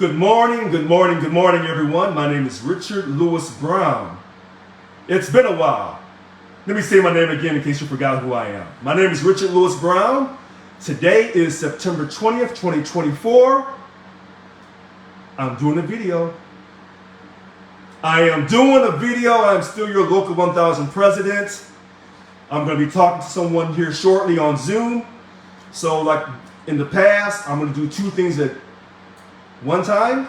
Good morning, good morning, good morning, everyone. My name is Richard Lewis Brown. It's been a while. Let me say my name again in case you forgot who I am. My name is Richard Lewis Brown. Today is September 20th, 2024. I'm doing a video. I'm still your local 1000 president. I'm going to be talking to someone here shortly on Zoom. So like in the past, I'm going to do two things at one time.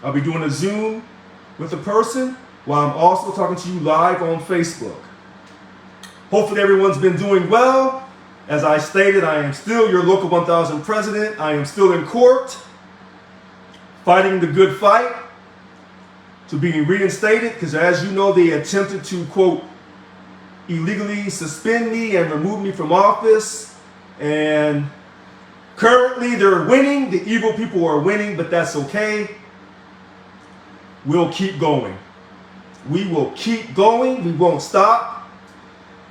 I'll be doing a Zoom with a person while I'm also talking to you live on Facebook. Hopefully everyone's been doing well. As I stated, I am still your local 1000 president. I am still in court, fighting the good fight to being reinstated, because as you know, they attempted to, quote, illegally suspend me and remove me from office. And currently they're winning. The evil people are winning, but that's okay. We'll keep going. We will keep going. We won't stop.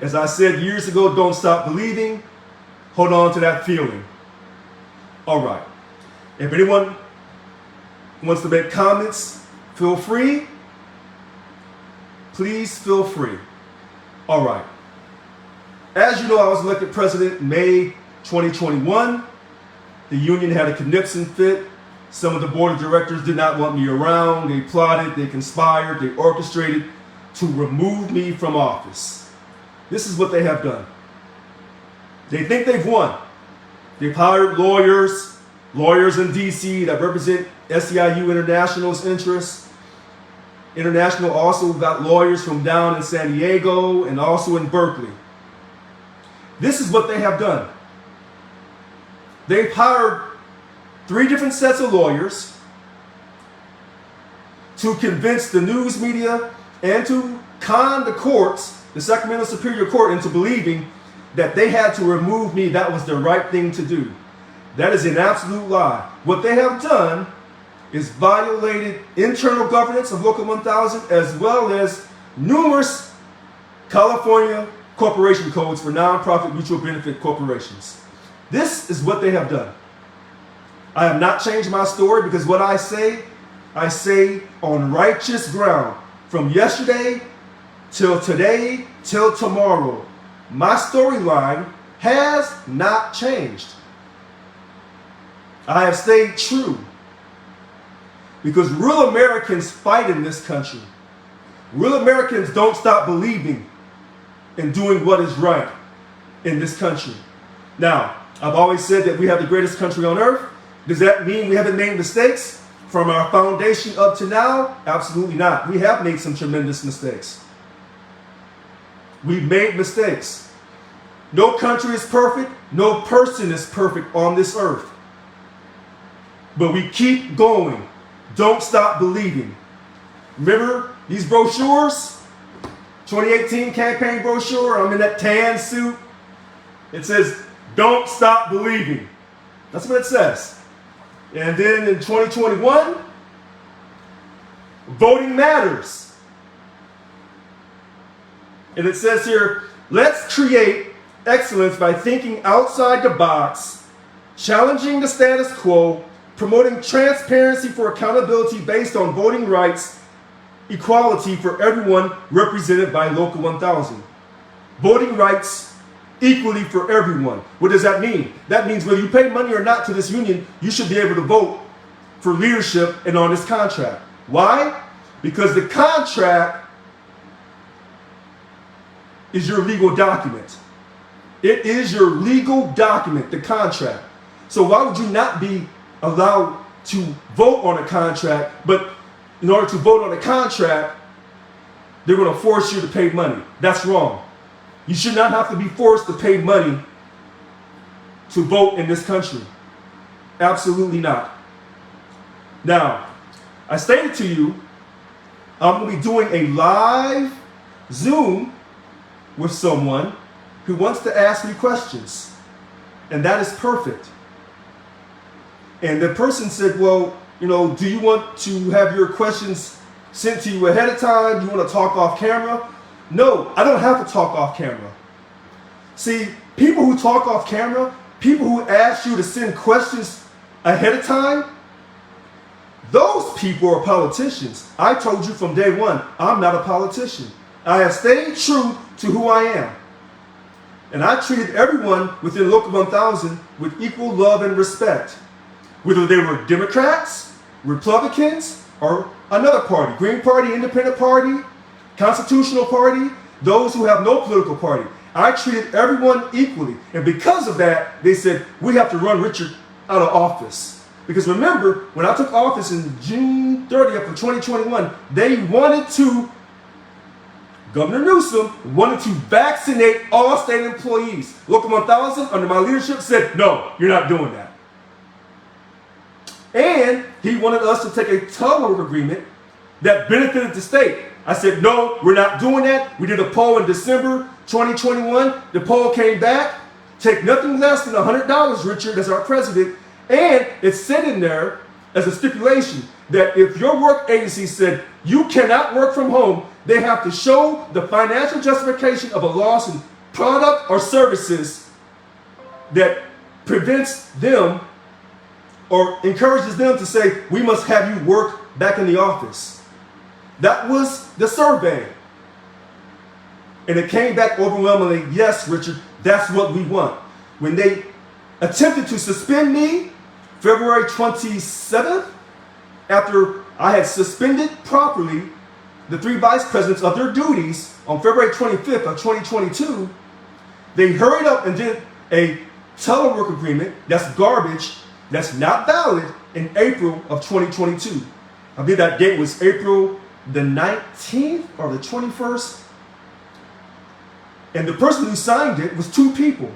As I said years ago, don't stop believing. Hold on to that feeling. All right. If anyone wants to make comments, feel free. Please feel free. All right. As you know, I was elected president May 2021. The union had a conniption fit. Some of the board of directors did not want me around. They plotted, they conspired, they orchestrated to remove me from office. This is what they have done. They think they've won. They've hired lawyers in DC that represent SEIU International's interests. International also got lawyers from down in San Diego and also in Berkeley. This is what they have done. They've hired 3 different sets of lawyers to convince the news media and to con the courts, the Sacramento Superior Court, into believing that they had to remove me. That was the right thing to do. That is an absolute lie. What they have done is violated internal governance of Local 1000 as well as numerous California corporation codes for nonprofit mutual benefit corporations. This is what they have done. I have not changed my story, because what I say on righteous ground from yesterday till today till tomorrow. My storyline has not changed. I have stayed true. Because real Americans fight in this country. Real Americans don't stop believing in doing what is right in this country. Now, I've always said that we have the greatest country on earth. Does that mean we haven't made mistakes from our foundation up to now? Absolutely not. We have made some tremendous mistakes. We've made mistakes. No country is perfect. No person is perfect on this earth. But we keep going. Don't stop believing. Remember these brochures? 2018 campaign brochure. I'm in that tan suit. It says, "Don't stop believing." That's what it says. And then in 2021, voting matters. And it says here, "Let's create excellence by thinking outside the box, challenging the status quo, promoting transparency for accountability based on voting rights, equality for everyone represented by Local 1000. Voting rights equally for everyone." What does that mean? That means whether you pay money or not to this union, you should be able to vote for leadership and on this contract. Why? Because the contract is your legal document. It is your legal document, the contract. So why would you not be allowed to vote on a contract, but in order to vote on a contract, they're going to force you to pay money? That's wrong. You should not have to be forced to pay money to vote in this country. Absolutely not. Now, I stated to you, I'm going to be doing a live Zoom with someone who wants to ask me questions. And that is perfect. And the person said, "Well, do you want to have your questions sent to you ahead of time? Do you want to talk off camera?" No, I don't have to talk off camera. See, people who talk off camera, people who ask you to send questions ahead of time, Those people are politicians. I told you from day one, I'm not a politician. I have stayed true to who I am. And I treated everyone within Local 1000 with equal love and respect. Whether they were Democrats, Republicans, or another party, Green Party, Independent Party, Constitutional Party, those who have no political party. I treated everyone equally. And because of that, they said, we have to run Richard out of office. Because remember, when I took office in June 30th of 2021, they wanted to, Governor Newsom wanted to vaccinate all state employees. Local 1000, under my leadership, said, no, you're not doing that. And he wanted us to take a telework agreement that benefited the state. I said, no, we're not doing that. We did a poll in December 2021. The poll came back. Take nothing less than $100, Richard, as our president. And it's said in there as a stipulation that if your work agency said you cannot work from home, they have to show the financial justification of a loss in product or services that prevents them or encourages them to say, we must have you work back in the office. That was the survey. And it came back overwhelmingly, yes, Richard, that's what we want. When they attempted to suspend me February 27th, after I had suspended properly the 3 vice presidents of their duties on February 25th of 2022, they hurried up and did a telework agreement that's garbage, that's not valid, in April of 2022. I believe that date was April the 19th or the 21st. And the person who signed it was 2 people.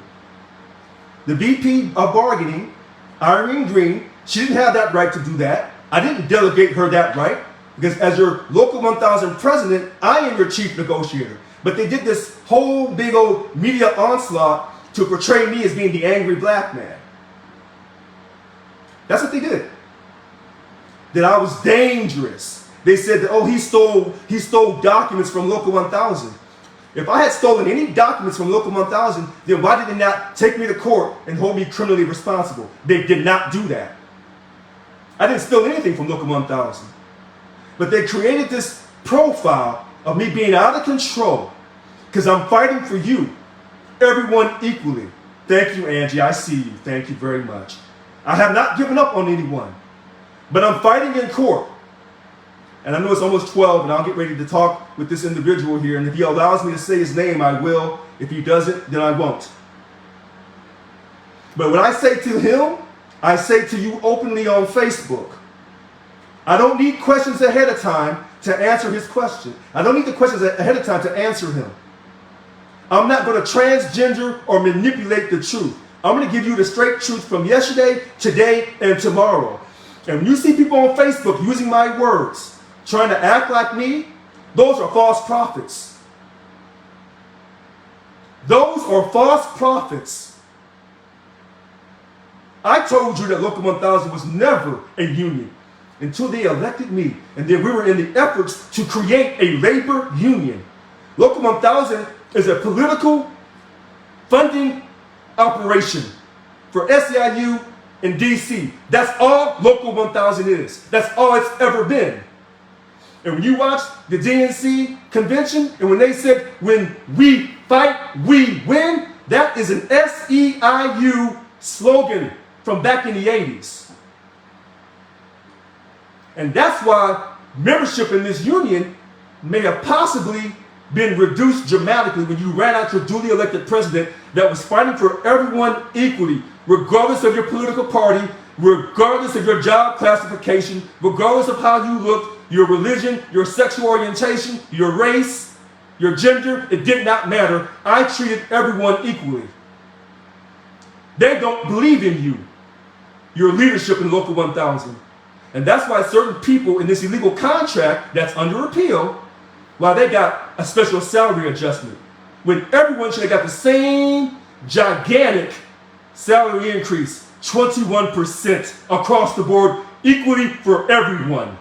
The VP of bargaining, Irene Green, she didn't have that right to do that. I didn't delegate her that right because as your Local 1000 president, I am your chief negotiator. But they did this whole big old media onslaught to portray me as being the angry black man. That's what they did. That I was dangerous. They said that, oh, he stole documents from Local 1000. If I had stolen any documents from Local 1000, then why did they not take me to court and hold me criminally responsible? They did not do that. I didn't steal anything from Local 1000. But they created this profile of me being out of control because I'm fighting for you, everyone equally. Thank you, Angie. I see you. Thank you very much. I have not given up on anyone, but I'm fighting in court. And I know it's almost 12, and I'll get ready to talk with this individual here. And if he allows me to say his name, I will. If he doesn't, then I won't. But when I say to him, I say to you openly on Facebook. I don't need questions ahead of time to answer his question. I don't need the questions ahead of time to answer him. I'm not going to transgender or manipulate the truth. I'm going to give you the straight truth from yesterday, today, and tomorrow. And when you see people on Facebook using my words, trying to act like me, those are false prophets. Those are false prophets. I told you that Local 1000 was never a union until they elected me. And then we were in the efforts to create a labor union. Local 1000 is a political funding operation for SEIU in DC. That's all Local 1000 is. That's all it's ever been. And when you watch the DNC convention, and when they said, when we fight, we win, that is an SEIU slogan from back in the 80s. And that's why membership in this union may have possibly been reduced dramatically when you ran out your duly elected president that was fighting for everyone equally, regardless of your political party, regardless of your job classification, regardless of how you look, your religion, your sexual orientation, your race, your gender, it did not matter. I treated everyone equally. They don't believe in you, your leadership in Local 1000. And that's why certain people in this illegal contract that's under appeal, why they got a special salary adjustment, when everyone should have got the same gigantic salary increase, 21% across the board, equally for everyone.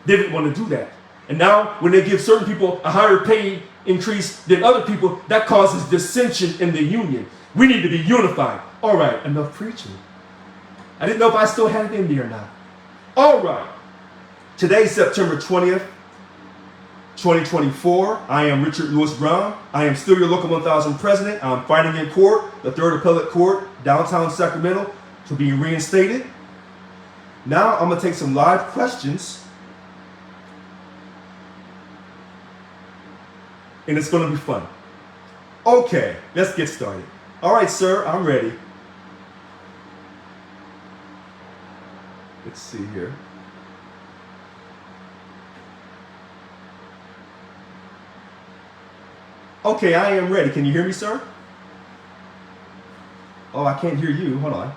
They didn't want to do that. And now when they give certain people a higher pay increase than other people, that causes dissension in the union. We need to be unified. All right, enough preaching. I didn't know if I still had it in me or not. All right. Today's September 20th, 2024. I am Richard Lewis Brown. I am still your Local 1000 president. I'm fighting in court, the Third Appellate Court, downtown Sacramento, to be reinstated. Now I'm going to take some live questions, and it's going to be fun. Okay, let's get started. All right, sir, I'm ready. Let's see here. Okay, I am ready. Can you hear me, sir? Oh, I can't hear you. Hold on.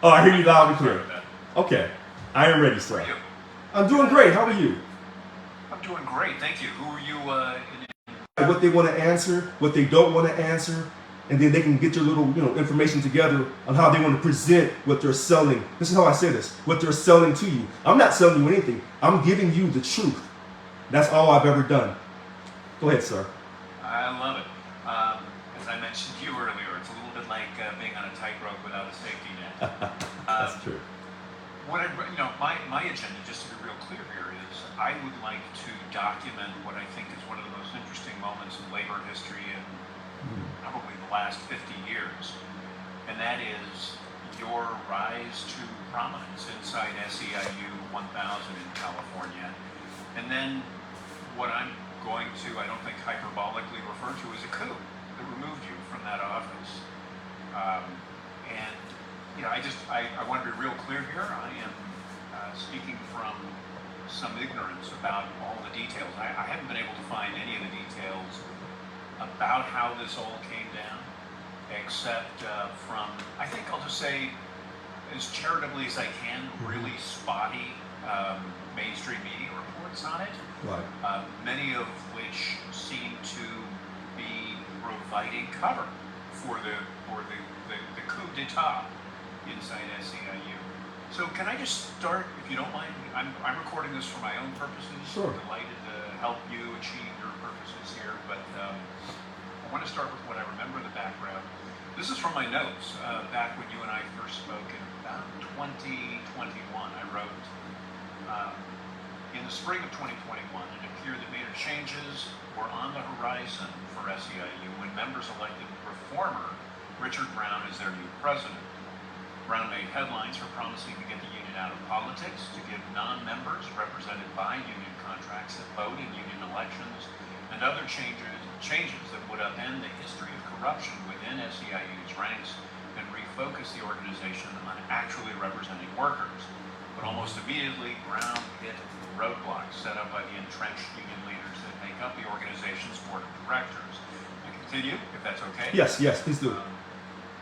Oh, I hear you loud and clear. Okay, I am ready, sir. How are you? I'm doing great. How are you? I'm doing great, thank you. Who are you? What they want to answer, what they don't want to answer, and then they can get your little, information together on how they want to present what they're selling. This is how I say this: what they're selling to you. I'm not selling you anything. I'm giving you the truth. That's all I've ever done. Go ahead, sir. I love it. As I mentioned to you earlier, it's a little bit like being on a tightrope without a safety net. That's true. My agenda, just to be real clear here, is I would like to document what I think is one of the most interesting moments in labor history in probably the last 50 years, and that is your rise to prominence inside SEIU 1000 in California, and then what I'm going to, I don't think hyperbolically refer to as a coup that removed you from that office. I want to be real clear here. I am speaking from some ignorance about all the details. I haven't been able to find any of the details about how this all came down, except from, I think I'll just say, as charitably as I can, really spotty mainstream media reports on it. Right. Many of which seem to be providing cover for the coup d'etat inside SEIU. So can I just start, if you don't mind? I'm recording this for my own purposes. Sure. I'm delighted to help you achieve your purposes here, but I want to start with what I remember the background. This is from my notes back when you and I first spoke in about 2021. I wrote, in the spring of 2021, it appeared that major changes were on the horizon for SEIU when members elected reformer Richard Brown as their new president. Brown made headlines for promising to get the union out of politics, to give non-members represented by union contracts a vote in union elections, and other changes that would upend the history of corruption within SEIU's ranks and refocus the organization on actually representing workers. But almost immediately, Brown hit roadblocks set up by the entrenched union leaders that make up the organization's board of directors. I continue, if that's okay. Yes, please do.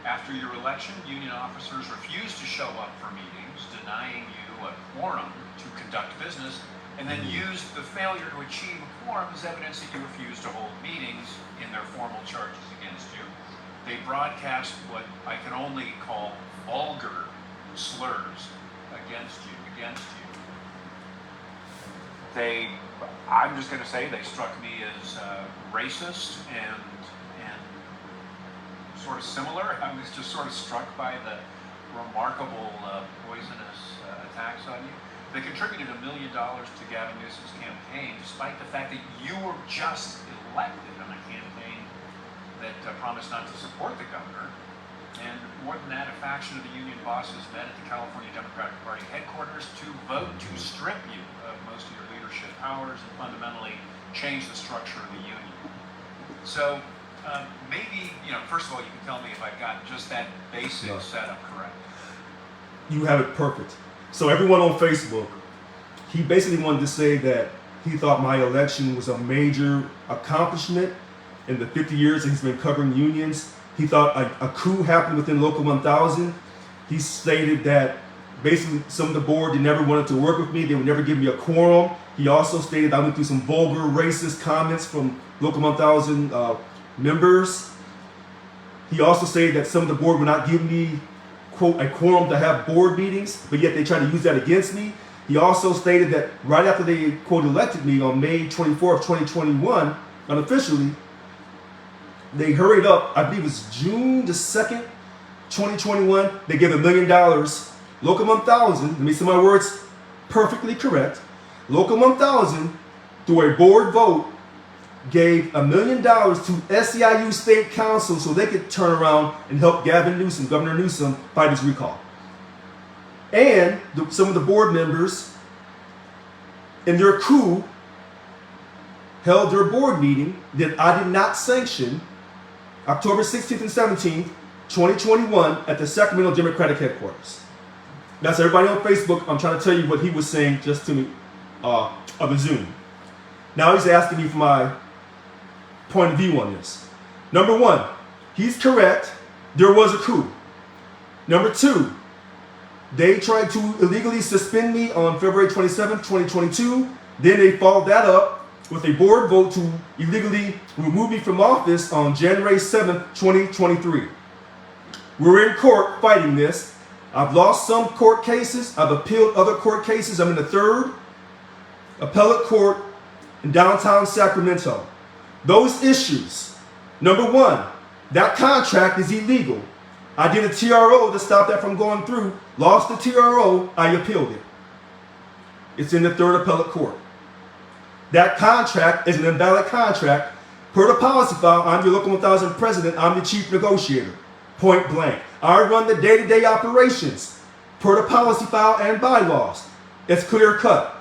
After your election, union officers refused to show up for meetings, denying you a quorum to conduct business, and then used the failure to achieve a quorum as evidence that you refused to hold meetings in their formal charges against you. They broadcast what I can only call vulgar slurs against you. I'm just going to say, they struck me as racist and sort of similar. I was just sort of struck by the remarkable poisonous attacks on you. They contributed $1 million to Gavin Newsom's campaign, despite the fact that you were just elected on a campaign that promised not to support the governor. And more than that, a faction of the union bosses met at the California Democratic Party headquarters to vote to strip you of most of your leadership powers and fundamentally change the structure of the union. So maybe, first of all, you can tell me if I've got just that basic setup correct. You have it perfect. So everyone on Facebook, he basically wanted to say that he thought my election was a major accomplishment in the 50 years that he's been covering unions. He thought a coup happened within Local 1000. He stated that basically some of the board, they never wanted to work with me. They would never give me a quorum. He also stated I went through some vulgar racist comments from Local 1000 members. He also stated that some of the board would not give me, quote, a quorum to have board meetings, but yet they tried to use that against me. He also stated that right after they, quote, elected me on May 24th, 2021, unofficially, they hurried up, I believe it was June the 2nd, 2021, they gave $1 million, Local 1000, let me say my words perfectly correct. Local 1000, through a board vote, gave $1 million to SEIU State Council so they could turn around and help Governor Newsom, fight his recall. And some of the board members in their coup held their board meeting that I did not sanction October 16th and 17th, 2021 at the Sacramento Democratic headquarters. That's everybody on Facebook. I'm trying to tell you what he was saying just to me of the Zoom. Now he's asking me for my point of view on this. Number one, he's correct. There was a coup. Number two, they tried to illegally suspend me on February 27th, 2022. Then they followed that up with a board vote to illegally remove me from office on January 7th, 2023. We're in court fighting this. I've lost some court cases. I've appealed other court cases. I'm in the third appellate court in downtown Sacramento. Those issues. Number one, that contract is illegal. I did a TRO to stop that from going through. Lost the TRO. I appealed it. It's in the third appellate court. That contract is an invalid contract. Per the policy file, I'm your Local 1000 president. I'm the chief negotiator. Point blank. I run the day-to-day operations. Per the policy file and bylaws. It's clear cut.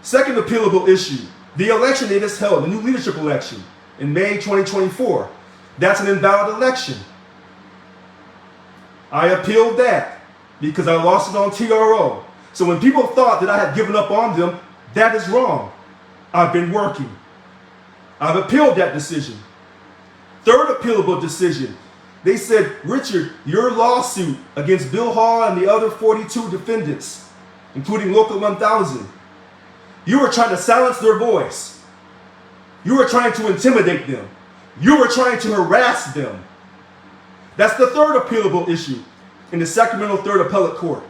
Second appealable issue. The election they just held, the new leadership election in May 2024. That's an invalid election. I appealed that because I lost it on TRO. So when people thought that I had given up on them, that is wrong. I've been working. I've appealed that decision. Third appealable decision. They said, Richard, your lawsuit against Bill Hall and the other 42 defendants, including Local 1000, you were trying to silence their voice. You were trying to intimidate them. You were trying to harass them. That's the third appealable issue in the Sacramento Third Appellate Court.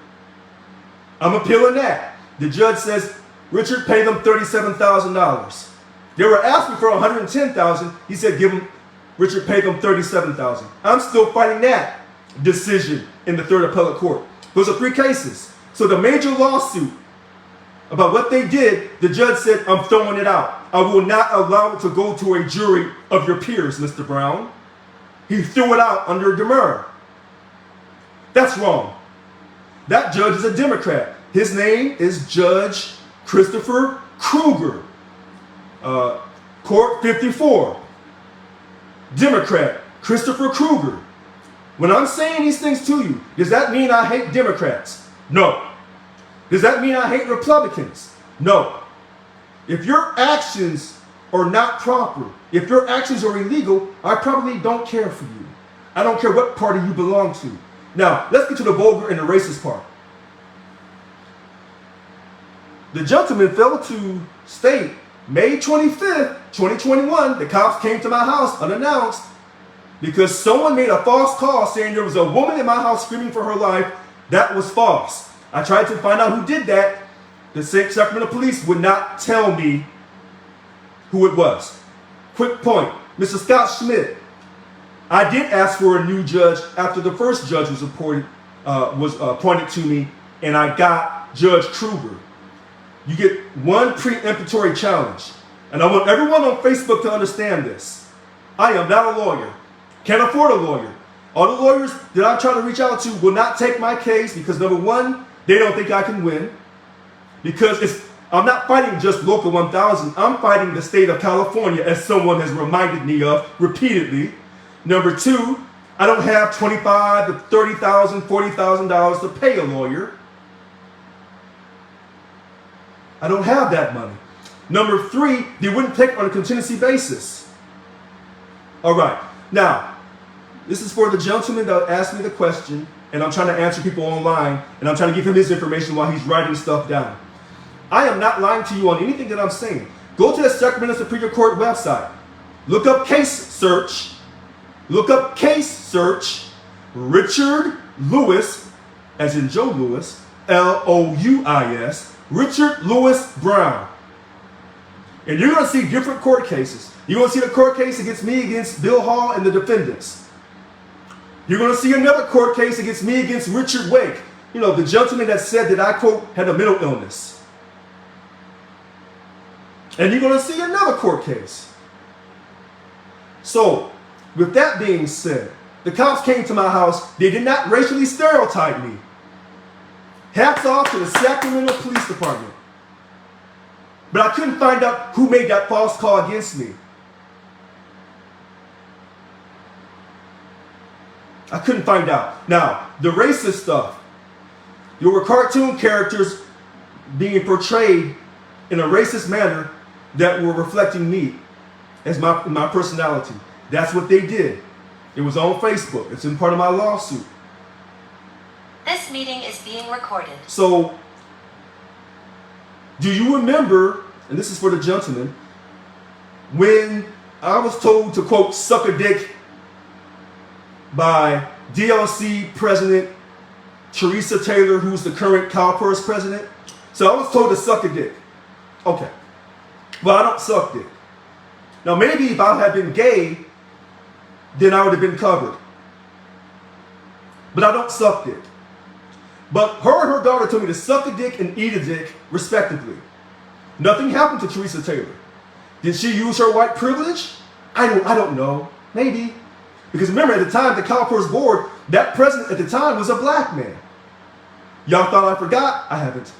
I'm appealing that. The judge says, Richard, pay them $37,000. They were asking for $110,000. He said, Richard, pay them $37,000. I'm still fighting that decision in the Third Appellate Court. Those are three cases. So the major lawsuit about what they did, the judge said, I'm throwing it out. I will not allow it to go to a jury of your peers, Mr. Brown. He threw it out under demur. That's wrong. That judge is a Democrat. His name is Judge Christopher Kruger. Court 54. Democrat Christopher Kruger. When I'm saying these things to you, does that mean I hate Democrats? No. Does that mean I hate Republicans? No. If your actions are not proper, if your actions are illegal, I probably don't care for you. I don't care what party you belong to. Now, let's get to the vulgar and the racist part. The gentleman failed to state May 25th, 2021, the cops came to my house unannounced because someone made a false call saying there was a woman in my house screaming for her life. That was false. I tried to find out who did that. The Sacramento police would not tell me who it was. Quick point. Mr. Scott Schmidt, I did ask for a new judge after the first judge was appointed to me, and I got Judge Kruger. You get one preemptory challenge. And I want everyone on Facebook to understand this. I am not a lawyer. Can't afford a lawyer. All the lawyers that I try to reach out to will not take my case because, number one, they don't think I can win. Because I'm not fighting just Local 1000. I'm fighting the state of California, as someone has reminded me of repeatedly. Number two, I don't have $25,000 to $30,000, $40,000 to pay a lawyer. I don't have that money. Number three, they wouldn't take on a contingency basis. All right. Now, this is for the gentleman that asked me the question, and I'm trying to answer people online, and I'm trying to give him his information while he's writing stuff down. I am not lying to you on anything that I'm saying. Go to the Sacramento Superior Court website. Look up case search. Look up case search. Richard Lewis, as in Joe Louis, Louis, Richard Lewis Brown. And you're going to see different court cases. You're going to see the court case against me, against Bill Hall and the defendants. You're going to see another court case against me against Richard Wake. You know, the gentleman that said that I, quote, had a mental illness. And you're going to see another court case. So, with that being said, the cops came to my house. They did not racially stereotype me. Hats off to the Sacramento Police Department. But I couldn't find out who made that false call against me. I couldn't find out. Now, the racist stuff. There were cartoon characters being portrayed in a racist manner that were reflecting me as my personality. That's what they did. It was on Facebook. It's in part of my lawsuit. This meeting is being recorded. So, do you remember, and this is for the gentleman, when I was told to, quote, suck a dick by DLC President Teresa Taylor, who's the current CalPERS president? So I was told to suck a dick. Okay. Well, I don't suck dick. Now, maybe if I had been gay, then I would have been covered. But I don't suck dick. But her and her daughter told me to suck a dick and eat a dick, respectively. Nothing happened to Teresa Taylor. Did she use her white privilege? I don't know. Maybe. Because remember, at the time, the CalPERS board, that president at the time was a black man. Y'all thought I forgot? I haven't.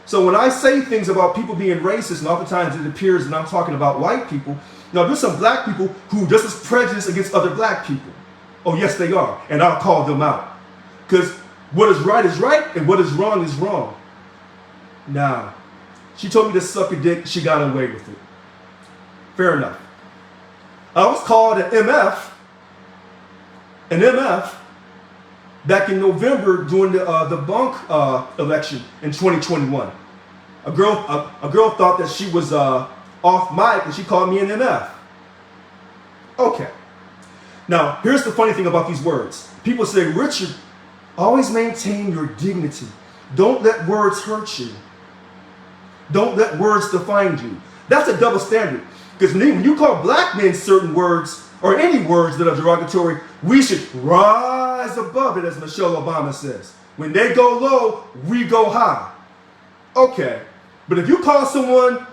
So when I say things about people being racist, and oftentimes it appears that I'm talking about white people, now there's some black people who are just as prejudiced against other black people. Oh, yes, they are. And I'll call them out. Because what is right, and what is wrong. Now, she told me to suck a dick. She got away with it. Fair enough. I was called an MF back in November during the bunk election in 2021. A girl thought that she was off mic and she called me an MF. Okay. Now, here's the funny thing about these words. People say, Richard, always maintain your dignity. Don't let words hurt you. Don't let words define you. That's a double standard. Because when you call black men certain words, or any words that are derogatory, we should rise above it, as Michelle Obama says. When they go low, we go high. Okay, but if you call someone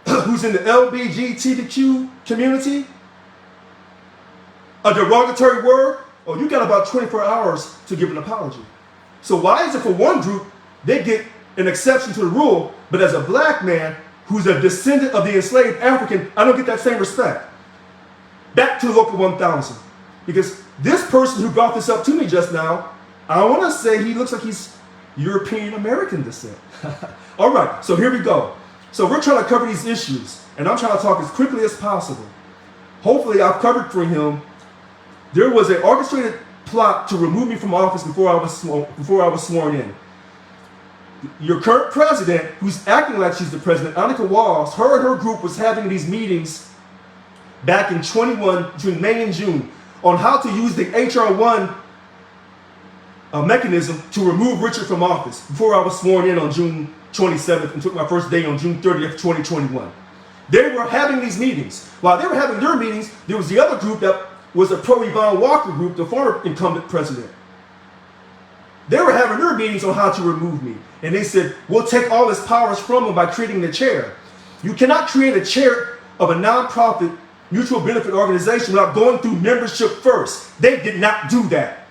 who's in the LGBTQ community a derogatory word, oh, you got about 24 hours to give an apology. So why is it for one group, they get an exception to the rule, but as a black man who's a descendant of the enslaved African, I don't get that same respect? Back to Local 1000. Because this person who brought this up to me just now, I want to say he looks like he's European American descent. All right, so here we go. So we're trying to cover these issues, and I'm trying to talk as quickly as possible. Hopefully I've covered for him. There was an orchestrated plot to remove me from office before I was sworn in. Your current president, who's acting like she's the president, Annika Walls, her and her group was having these meetings back in 21, between May and June, on how to use the HR 1 mechanism to remove Richard from office before I was sworn in on June 27th and took my first day on June 30th, 2021. They were having these meetings. While they were having their meetings, there was the other group that was a pro-Yvonne Walker group, the former incumbent president. They were having their meetings on how to remove me. And they said, we'll take all his powers from him by creating the chair. You cannot create a chair of a nonprofit mutual benefit organization without going through membership first. They did not do that.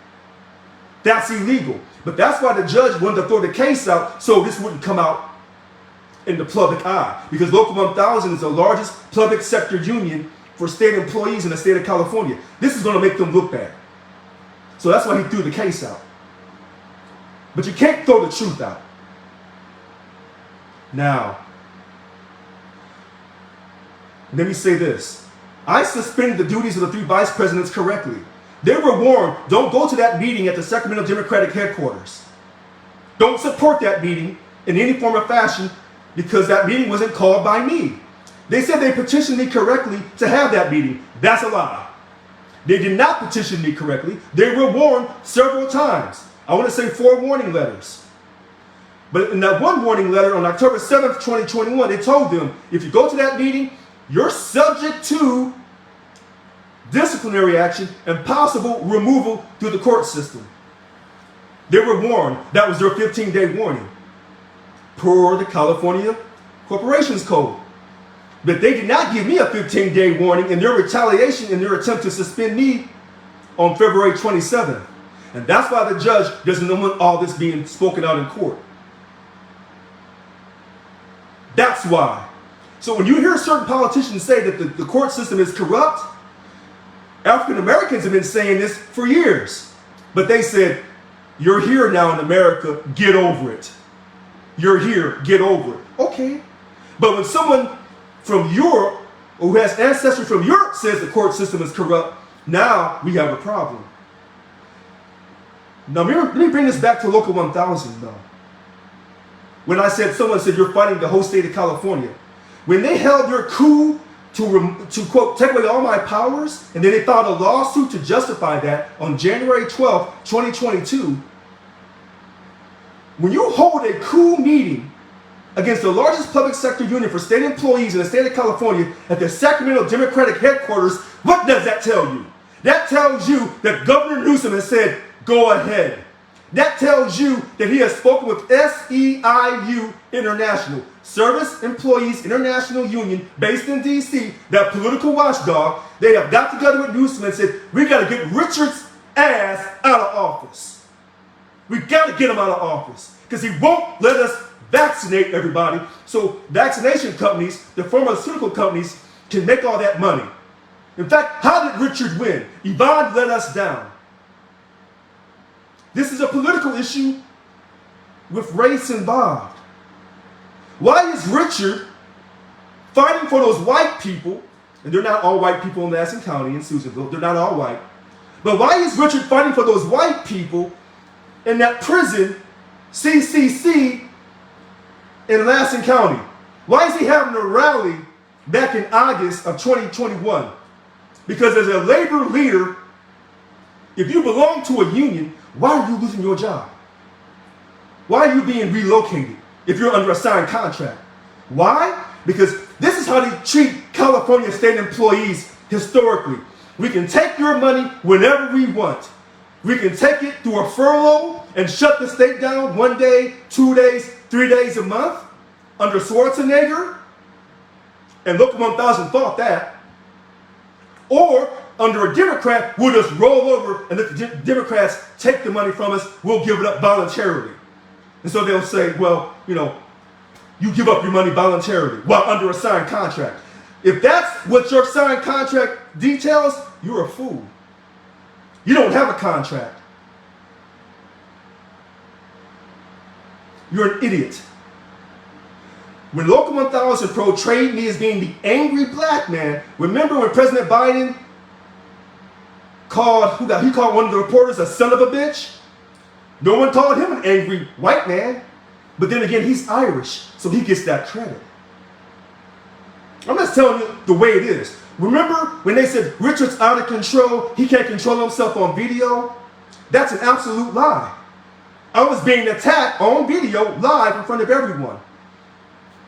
That's illegal. But that's why the judge wanted to throw the case out so this wouldn't come out in the public eye. Because Local 1000 is the largest public sector union for state employees in the state of California. This is going to make them look bad. So that's why he threw the case out. But you can't throw the truth out. Now, let me say this. I suspended the duties of the 3 vice presidents correctly. They were warned, don't go to that meeting at the Sacramento Democratic headquarters. Don't support that meeting in any form or fashion because that meeting wasn't called by me. They said they petitioned me correctly to have that meeting. That's a lie. They did not petition me correctly. They were warned several times. I want to say 4 warning letters. But in that one warning letter on October 7th, 2021, they told them, if you go to that meeting, you're subject to disciplinary action, and possible removal through the court system. They were warned. That was their 15-day warning per the California Corporations Code. But they did not give me a 15-day warning in their retaliation in their attempt to suspend me on February 27th. And that's why the judge doesn't want all this being spoken out in court. That's why. So when you hear certain politicians say that the court system is corrupt, African Americans have been saying this for years. But they said, you're here now in America, get over it. You're here, get over it. Okay. But when someone from Europe, or who has ancestry from Europe, says the court system is corrupt, now we have a problem. Now let me bring this back to Local 1000 though. When I said, someone said you're fighting the whole state of California. When they held their coup to quote, take away all my powers, and then they filed a lawsuit to justify that on January 12th, 2022, when you hold a coup meeting against the largest public sector union for state employees in the state of California at the Sacramento Democratic headquarters, what does that tell you? That tells you that Governor Newsom has said, go ahead. That tells you that he has spoken with SEIU International, Service Employees International Union, based in D.C., that political watchdog. They have got together with Newsom and said, we got to get Richard's ass out of office. We got to get him out of office because he won't let us vaccinate everybody. So vaccination companies, the pharmaceutical companies, can make all that money. In fact, how did Richard win? Yvonne let us down. This is a political issue with race involved. Why is Richard fighting for those white people? And they're not all white people in Lansing County and Susanville. They're not all white. But why is Richard fighting for those white people in that prison, CCC, in Lansing County? Why is he having a rally back in August of 2021? Because as a labor leader, if you belong to a union, why are you losing your job? Why are you being relocated if you're under a signed contract? Why? Because this is how they treat California state employees historically. We can take your money whenever we want. We can take it through a furlough and shut the state down 1 day, 2 days, 3 days a month under Schwarzenegger. And Local 1000 thought that. Or under a Democrat, we'll just roll over and let the Democrats take the money from us. We'll give it up voluntarily. And so they'll say, well, you know, you give up your money voluntarily while under a signed contract. If that's what your signed contract details, you're a fool. You don't have a contract. You're an idiot. When Local 1000 portrayed me as being the angry black man, remember when President Biden called one of the reporters a son of a bitch? No one called him an angry white man. But then again, he's Irish, so he gets that credit. I'm just telling you the way it is. Remember when they said Richard's out of control, he can't control himself on video? That's an absolute lie. I was being attacked on video live in front of everyone.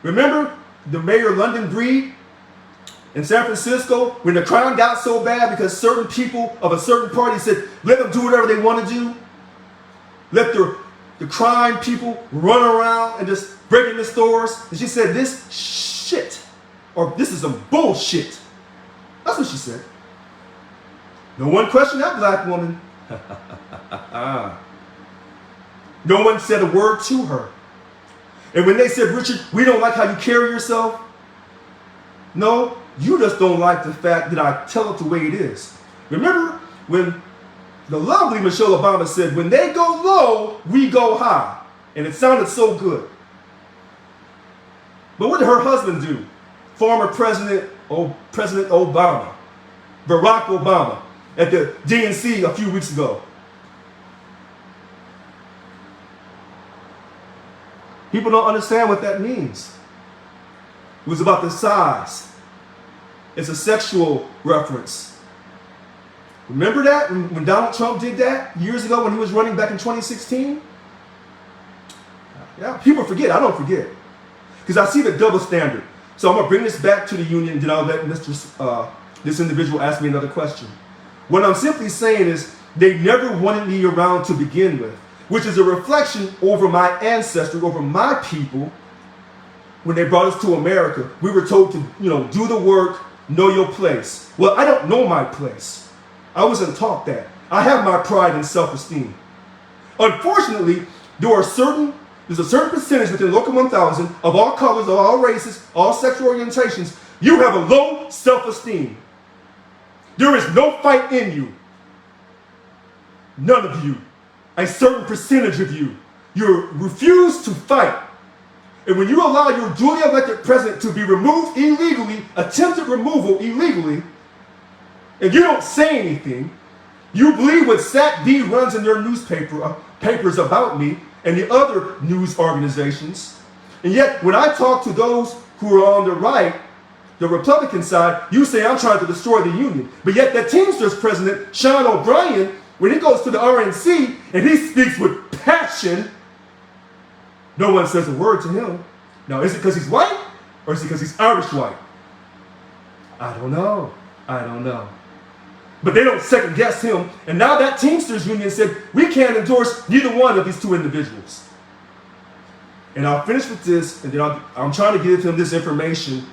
Remember the mayor London Breed in San Francisco when the crime got so bad because certain people of a certain party said, let them do whatever they want to do. Let the crime people run around and just break into stores. And she said, this shit, or this is some bullshit. That's what she said. No one questioned that black woman. No one said a word to her. And when they said, Richard, we don't like how you carry yourself. No, you just don't like the fact that I tell it the way it is. Remember when the lovely Michelle Obama said, when they go low, we go high. And it sounded so good. But what did her husband do? Former President Obama, Barack Obama, at the DNC a few weeks ago. People don't understand what that means. It was about the size. It's a sexual reference. Remember that when Donald Trump did that years ago when he was running back in 2016? Yeah, people forget. I don't forget. Because I see the double standard. So I'm going to bring this back to the union, and then I'll let Mr. this individual asked me another question. What I'm simply saying is they never wanted me around to begin with, which is a reflection over my ancestry, over my people. When they brought us to America, we were told to, do the work, know your place. Well, I don't know my place. I wasn't taught that. I have my pride and self-esteem. Unfortunately, there's a certain percentage within Local 1000 of all colors, of all races, all sexual orientations. You have a low self-esteem. There is no fight in you. None of you. A certain percentage of you. You refuse to fight. And when you allow your duly elected president to be removed illegally, attempted removal illegally, and you don't say anything, you believe what SAC-D runs in their papers about me and the other news organizations. And yet, when I talk to those who are on the right, the Republican side, you say I'm trying to destroy the union. But yet that Teamsters president, Sean O'Brien, when he goes to the RNC and he speaks with passion, no one says a word to him. Now, is it because he's white or is it because he's Irish white? I don't know. But they don't second guess him. And now that Teamsters union said, we can't endorse neither one of these two individuals. And I'll finish with this, and then I'm trying to give him this information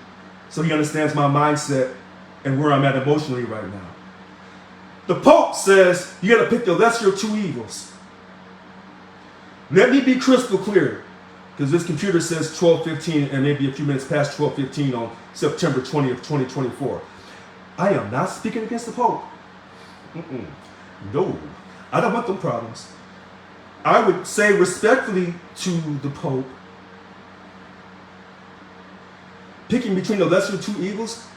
so he understands my mindset and where I'm at emotionally right now. The Pope says you got to pick the lesser of two evils. Let me be crystal clear, because this computer says 12:15 and maybe a few minutes past 12:15 on September 20th, 2024. I am not speaking against the Pope. No, I don't want them problems. I would say respectfully to the Pope, picking between the lesser of two evils,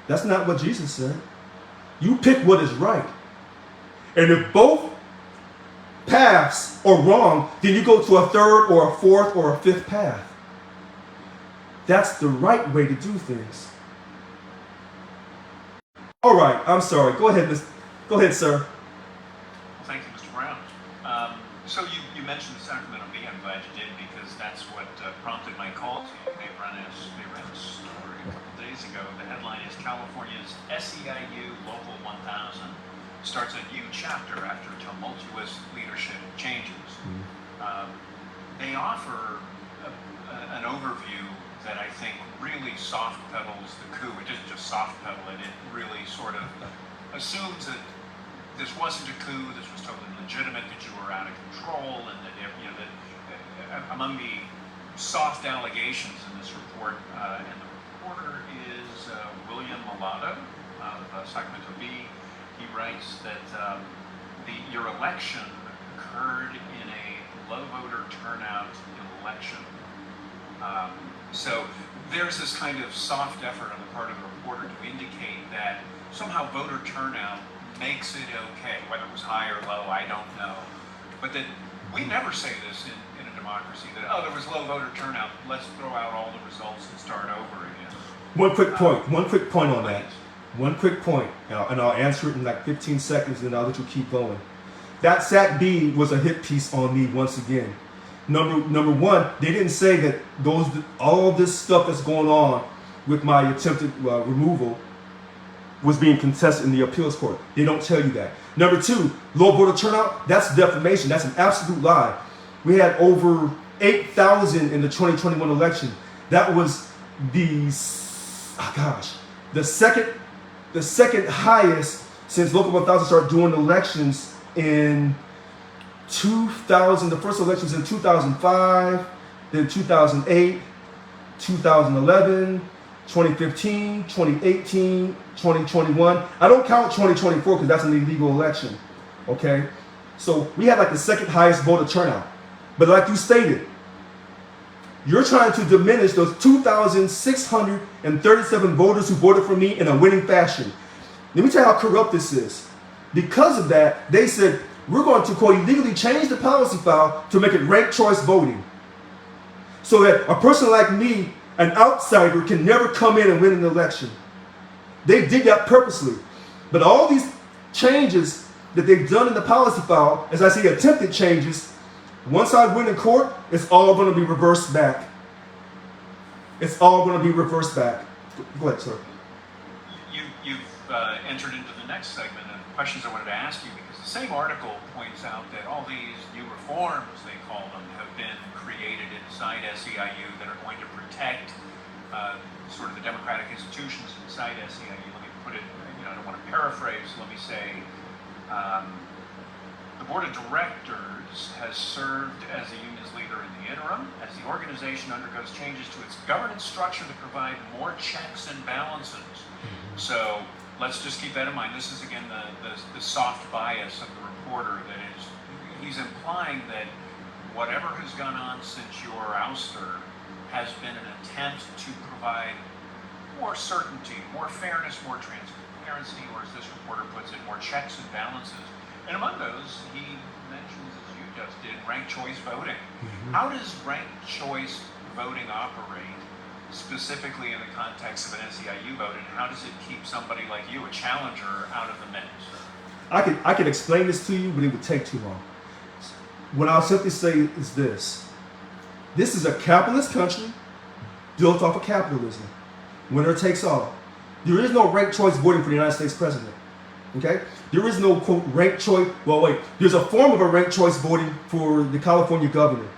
that's not what Jesus said. You pick what is right. And if both paths are wrong, then you go to a third or a fourth or a fifth path. That's the right way to do things. All right, I'm sorry. Go ahead, sir. Thank you, Mr. Brown. So you mentioned the Sacramento Bee. I'm glad you did, because that's what prompted my call to you. They ran a story a couple days ago. The headline is California's SEIU Local 1000 starts a new chapter after tumultuous leadership changes. They offer an overview that I think really soft pedals the coup. It doesn't just soft pedal it, it really sort of assumes that this wasn't a coup, this was totally legitimate, that you were out of control, and that, among the soft allegations in this report, and the reporter is William Mulatto of Sacramento Bee. He writes that your election occurred in a low voter turnout election. So there's this kind of soft effort on the part of the reporter to indicate that somehow voter turnout makes it okay. Whether it was high or low, I don't know. But that we never say this in a democracy, that, there was low voter turnout, let's throw out all the results and start over again. One quick point on that. One quick point, and I'll answer it in like 15 seconds, and I'll let you keep going. That SAC-B was a hit piece on me once again. Number one, they didn't say that all of this stuff that's going on with my attempted removal was being contested in the appeals court. They don't tell you that. Number two, low voter turnout, that's defamation. That's an absolute lie. We had over 8,000 in the 2021 election. That was the second highest since Local 1000 started doing elections in 2000. The first elections in 2005, then 2008, 2011, 2015, 2018, 2021. I don't count 2024 because that's an illegal election. Okay? So we had like the second highest voter turnout. But like you stated, you're trying to diminish those 2,637 voters who voted for me in a winning fashion. Let me tell you how corrupt this is. Because of that, they said, we're going to, quote, illegally change the policy file to make it ranked choice voting. So that a person like me, an outsider, can never come in and win an election. They did that purposely. But all these changes that they've done in the policy file, as I say, attempted changes, once I win in court, it's all going to be reversed back. It's all going to be reversed back. Go ahead, sir. You entered into the next segment of questions I wanted to ask you, because the same article points out that all these new reforms, they call them, have been created inside SEIU that are going to protect sort of the democratic institutions inside SEIU. Let me put it, I don't want to paraphrase, let me say, the board of directors has served as the union's leader in the interim as the organization undergoes changes to its governance structure to provide more checks and balances. So let's just keep that in mind. This is again the soft bias of the reporter, that is, he's implying that whatever has gone on since your ouster has been an attempt to provide more certainty, more fairness, more transparency, or as this reporter puts it, more checks and balances. And among those, he mentions, as you just did, ranked choice voting. How does ranked choice voting operate specifically in the context of an SEIU vote, and how does it keep somebody like you, a challenger, out of the mix? I could explain this to you, but it would take too long. What I'll simply say is this. This is a capitalist country built off of capitalism. Winner takes all. There is no ranked choice voting for the United States president. Okay? There is no, quote, ranked choice. Well, wait. There's a form of a ranked choice voting for the California governor.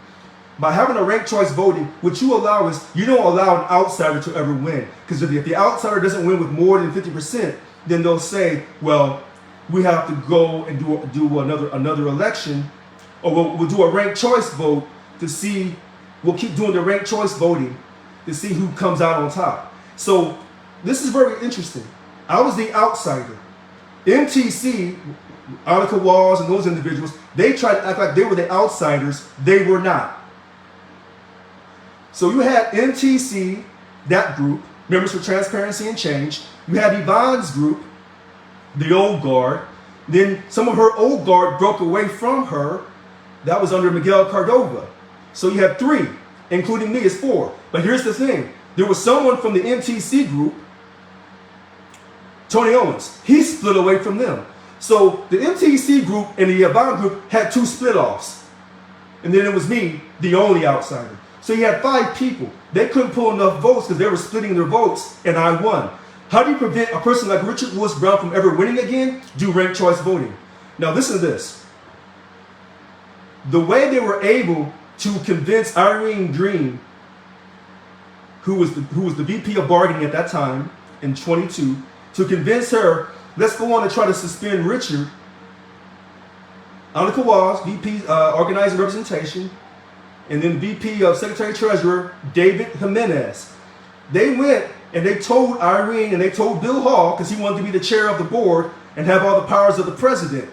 By having a ranked choice voting, what you allow is you don't allow an outsider to ever win. Because if the outsider doesn't win with more than 50%, then they'll say, well, we have to go and do another election, or we'll do a ranked choice vote to see, we'll keep doing the ranked choice voting to see who comes out on top. So this is very interesting. I was the outsider. MTC, Annika Walls and those individuals, they tried to act like they were the outsiders. They were not. So you had MTC, that group, Members for Transparency and Change. You had Yvonne's group, the old guard. Then some of her old guard broke away from her. That was under Miguel Cardova. So you have 3, including me, is 4. But here's the thing. There was someone from the MTC group, Tony Owens. He split away from them. So the MTC group and the Yvonne group had 2 split-offs. And then it was me, the only outsider. So you had 5 people. They couldn't pull enough votes because they were splitting their votes, and I won. How do you prevent a person like Richard Lewis Brown from ever winning again? Do ranked choice voting. Now listen to this. The way they were able to convince Irene Green, who was the VP of bargaining at that time in 22, to convince her, let's go on and try to suspend Richard. Annika Walls, VP Organizing Representation, and then VP of Secretary Treasurer David Jimenez. They went and they told Irene and they told Bill Hall, because he wanted to be the chair of the board and have all the powers of the president.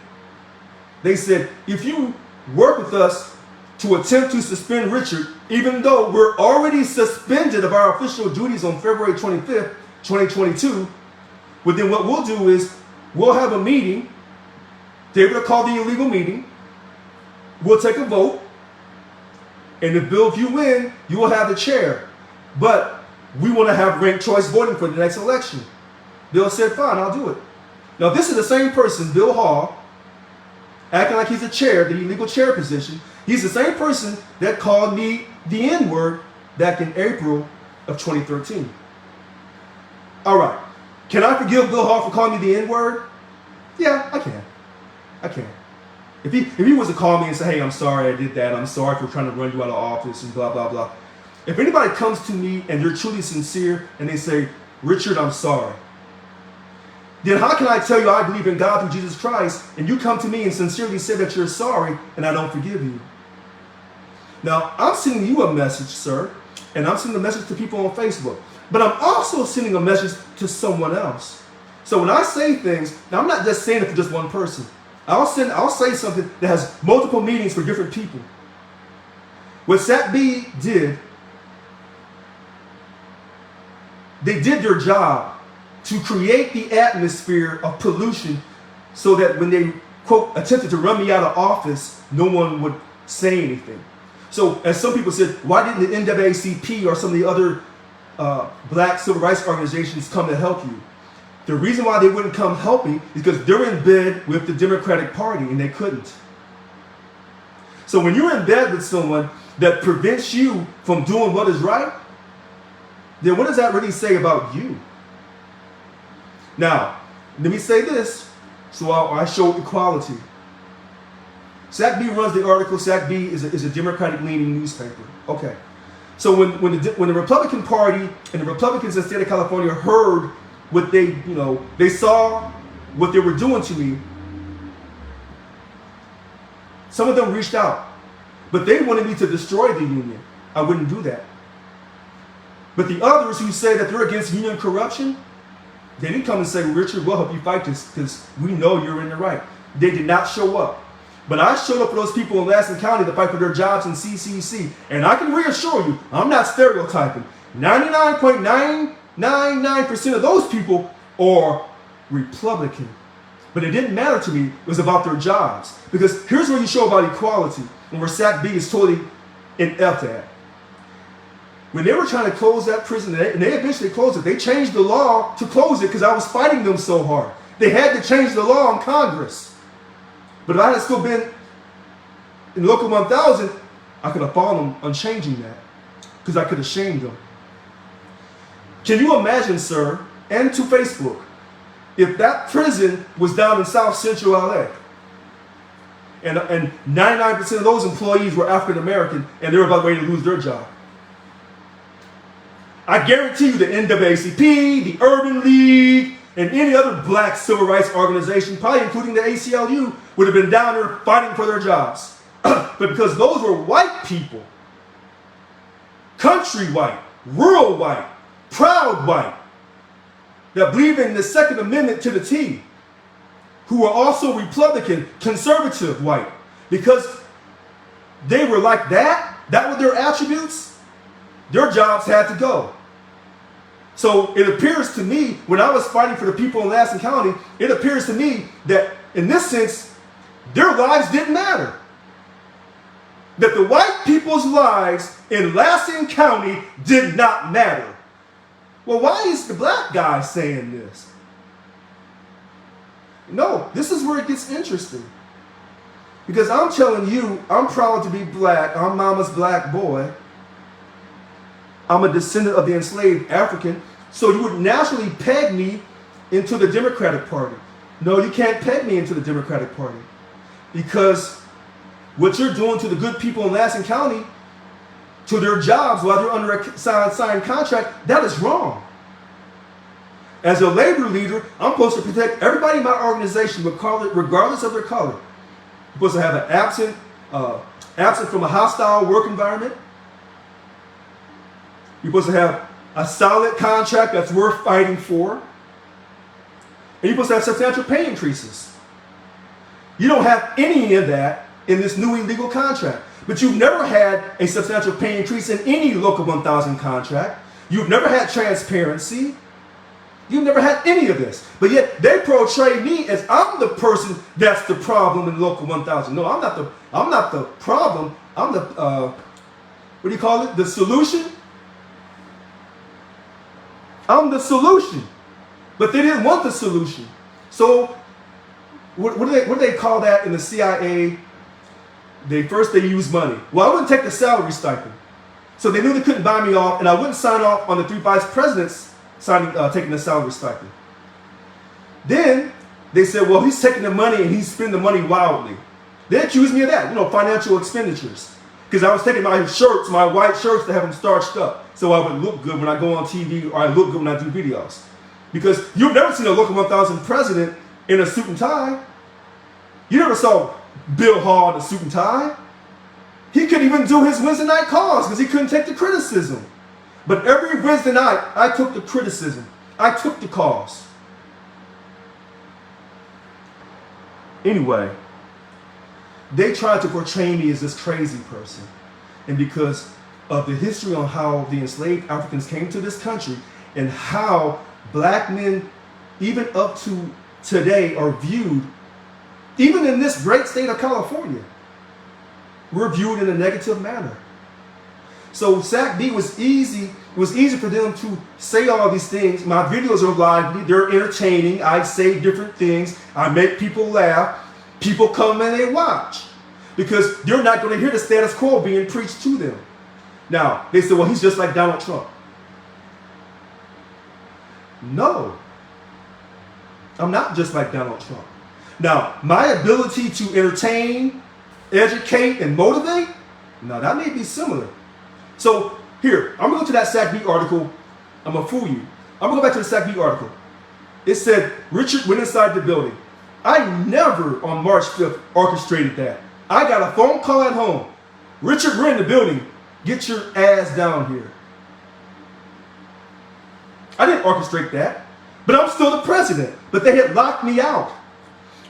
They said, if you work with us to attempt to suspend Richard, even though we're already suspended of our official duties on February 25th, 2022, well, then what we'll do is we'll have a meeting. David will call the illegal meeting. We'll take a vote. And if Bill, if you win, you will have the chair. But we want to have ranked choice voting for the next election. Bill said, fine, I'll do it. Now, this is the same person, Bill Hall, acting like he's the chair, the illegal chair position. He's the same person that called me the N-word back in April of 2013. All right. Can I forgive Bill Hall for calling me the N-word? Yeah, I can. I can. If he was to call me and say, hey, I'm sorry I did that, I'm sorry for trying to run you out of office and blah, blah, blah. If anybody comes to me and they're truly sincere and they say, Richard, I'm sorry, then how can I tell you I believe in God through Jesus Christ and you come to me and sincerely say that you're sorry and I don't forgive you? Now, I'm sending you a message, sir, and I'm sending a message to people on Facebook, but I'm also sending a message to someone else. So when I say things, now I'm not just saying it for just one person. I'll say something that has multiple meanings for different people. What SATB did, they did their job to create the atmosphere of pollution so that when they, quote, attempted to run me out of office, no one would say anything. So, as some people said, why didn't the NAACP or some of the other black civil rights organizations come to help you? The reason why they wouldn't come help me is because they're in bed with the Democratic Party and they couldn't. So when you're in bed with someone that prevents you from doing what is right, then what does that really say about you? Now, Let me say this, so I show equality. SAC-B runs the article. SAC-B is a Democratic-leaning newspaper. Okay. So when the Republican Party and the Republicans in the state of California heard what they saw what they were doing to me, some of them reached out. But they wanted me to destroy the union. I wouldn't do that. But the others who say that they're against union corruption, they didn't come and say, Richard, we'll help you fight this because we know you're in the right. They did not show up. But I showed up for those people in Lassen County to fight for their jobs in CCC. And I can reassure you, I'm not stereotyping. 99.999% of those people are Republican. But it didn't matter to me. It was about their jobs. Because here's where you show about equality and where SAC-B is totally inept at. When they were trying to close that prison, and they eventually closed it, they changed the law to close it because I was fighting them so hard. They had to change the law in Congress. But if I had still been in Local 1000, I could have fought them on changing that because I could have shamed them. Can you imagine, sir, and to Facebook, if that prison was down in South Central LA and 99% of those employees were African American and they were about ready to lose their job? I guarantee you the NAACP, the Urban League, and any other black civil rights organization, probably including the ACLU, would have been down there fighting for their jobs. But because those were white people, country white, rural white, proud white, that believe in the Second Amendment to the T, who are also Republican, conservative white, because they were like that were their attributes, their jobs had to go. So it appears to me, when I was fighting for the people in Lassen County, it appears to me that in this sense, their lives didn't matter. That the white people's lives in Lassen County did not matter. Well, why is the black guy saying this? No, this is where it gets interesting. Because I'm telling you, I'm proud to be black. I'm mama's black boy. I'm a descendant of the enslaved African. So you would naturally peg me into the Democratic Party. No, you can't peg me into the Democratic Party. Because what you're doing to the good people in Lassen County, to their jobs while they're under a signed contract, that is wrong. As a labor leader, I'm supposed to protect everybody in my organization regardless of their color. I'm supposed to have an absent from a hostile work environment. You're supposed to have a solid contract that's worth fighting for. And you're supposed to have substantial pay increases. You don't have any of that in this new illegal contract. But you've never had a substantial pay increase in any Local 1000 contract. You've never had transparency. You've never had any of this. But yet they portray me as I'm the person that's the problem in Local 1000. No, I'm not the problem. I'm the, what do you call it? The solution? I'm the solution. But they didn't want the solution. So what do they call that in the CIA? They use money. Well, I wouldn't take the salary stipend. So they knew they couldn't buy me off, and I wouldn't sign off on the 3 vice presidents taking the salary stipend. Then they said, well, he's taking the money and he's spending the money wildly. They accused me of that, financial expenditures. Because I was taking my shirts, my white shirts, to have them starched up so I would look good when I go on TV or I look good when I do videos. Because you've never seen a Local 1000 president in a suit and tie. You never saw Bill Hall in a suit and tie. He couldn't even do his Wednesday night calls because he couldn't take the criticism. But every Wednesday night, I took the criticism. I took the calls. Anyway, they tried to portray me as this crazy person. And because of the history on how the enslaved Africans came to this country and how black men, even up to today, are viewed, even in this great state of California, we're viewed in a negative manner. So SAC-B was easy. It was easy for them to say all these things. My videos are lively. They're entertaining. I say different things. I make people laugh. People come and they watch because they're not going to hear the status quo being preached to them. Now, they say, well, he's just like Donald Trump. No. I'm not just like Donald Trump. Now, my ability to entertain, educate, and motivate, now that may be similar. So here, I'm going to go to that SAC-B article. I'm going to fool you. I'm going to go back to the SAC-B article. It said Richard went inside the building. I never on March 5th orchestrated that. I got a phone call at home. Richard, we're in the building. Get your ass down here. I didn't orchestrate that, but I'm still the president. But they had locked me out.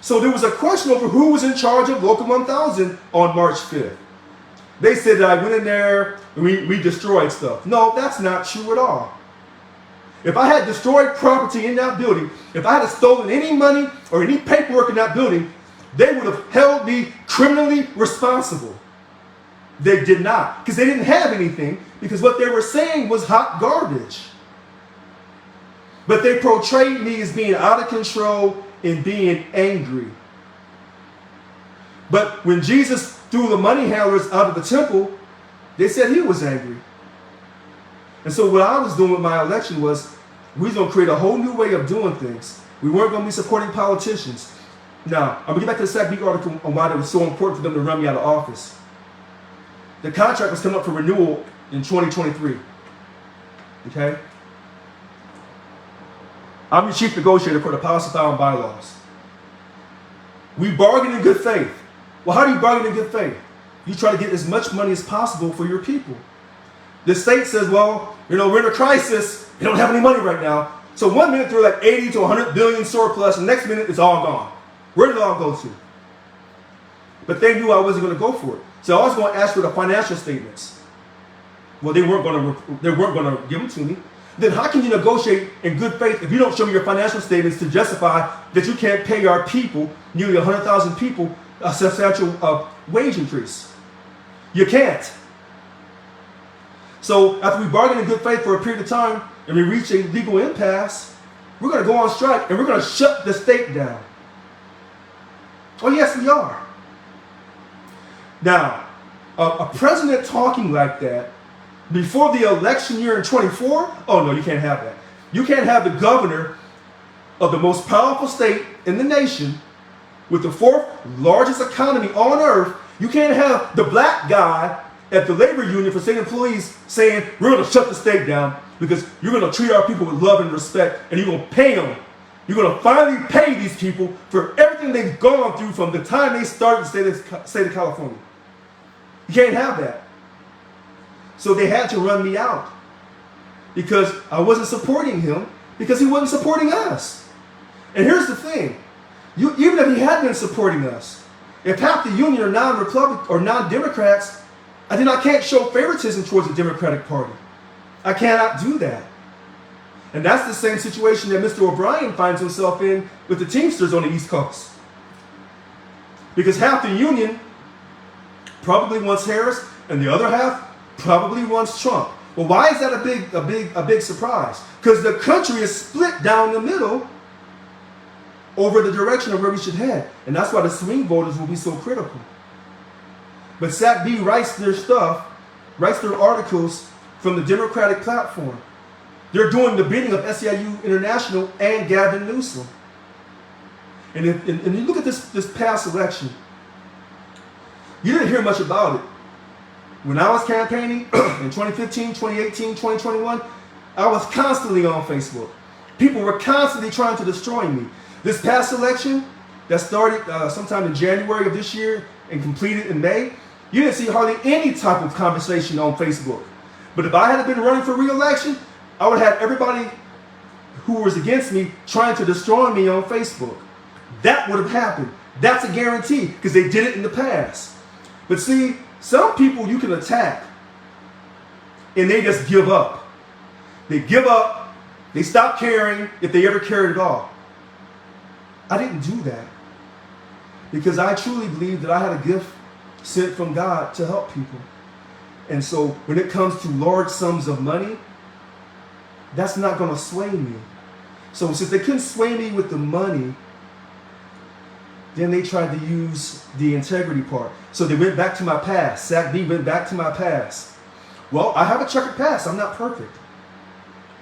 So there was a question over who was in charge of Local 1000 on March 5th. They said that I went in there and we destroyed stuff. No, that's not true at all. If I had destroyed property in that building, if I had stolen any money or any paperwork in that building, they would have held me criminally responsible. They did not, because they didn't have anything, because what they were saying was hot garbage. But they portrayed me as being out of control and being angry. But when Jesus threw the money handlers out of the temple, they said he was angry. And so what I was doing with my election was, we was going to create a whole new way of doing things. We weren't going to be supporting politicians. Now, I'm going to get back to the SAC-B article on why it was so important for them to run me out of office. The contract was coming up for renewal in 2023. Okay? I'm the chief negotiator for the policy file and bylaws. We bargain in good faith. Well, how do you bargain in good faith? You try to get as much money as possible for your people. The state says, well, we're in a crisis. We don't have any money right now. So 1 minute they're like 80 to 100 billion surplus, and next minute it's all gone. Where did it all go to? But they knew I wasn't going to go for it. So I was going to ask for the financial statements. Well, they weren't going to give them to me. Then how can you negotiate in good faith if you don't show me your financial statements to justify that you can't pay our people, nearly 100,000 people, a substantial wage increase? You can't. So after we bargain in good faith for a period of time and we reach a legal impasse, we're going to go on strike and we're going to shut the state down. Oh, yes, we are. Now, a president talking like that before the election year in 24, oh no, you can't have that. You can't have the governor of the most powerful state in the nation with the 4th largest economy on earth. You can't have the black guy at the labor union for state employees saying, we're going to shut the state down because you're going to treat our people with love and respect and you're going to pay them. You're going to finally pay these people for everything they've gone through from the time they started the state of California. You can't have that. So they had to run me out because I wasn't supporting him because he wasn't supporting us. And here's the thing. Even if he had been supporting us, if half the union are non-Republican or non-Democrats, I can't show favoritism towards the Democratic Party. I cannot do that. And that's the same situation that Mr. O'Brien finds himself in with the Teamsters on the East Coast. Because half the union probably wants Harris and the other half probably wants Trump. Well, why is that a big surprise? Because the country is split down the middle over the direction of where we should head. And that's why the swing voters will be so critical. But SAC-B writes their articles from the Democratic platform. They're doing the bidding of SEIU International and Gavin Newsom. And you look at this past election, you didn't hear much about it. When I was campaigning in 2015, 2018, 2021, I was constantly on Facebook. People were constantly trying to destroy me. This past election that started sometime in January of this year and completed in May, you didn't see hardly any type of conversation on Facebook. But if I had been running for re-election, I would have had everybody who was against me trying to destroy me on Facebook. That would have happened. That's a guarantee because they did it in the past. But see, some people you can attack and they just give up. They give up. They stop caring if they ever cared at all. I didn't do that because I truly believe that I had a gift sent from God to help people. And so when it comes to large sums of money, that's not going to sway me. So since they couldn't sway me with the money, then they tried to use the integrity part. So they went back to my past. SAC-B went back to my past. Well, I have a checkered past. I'm not perfect.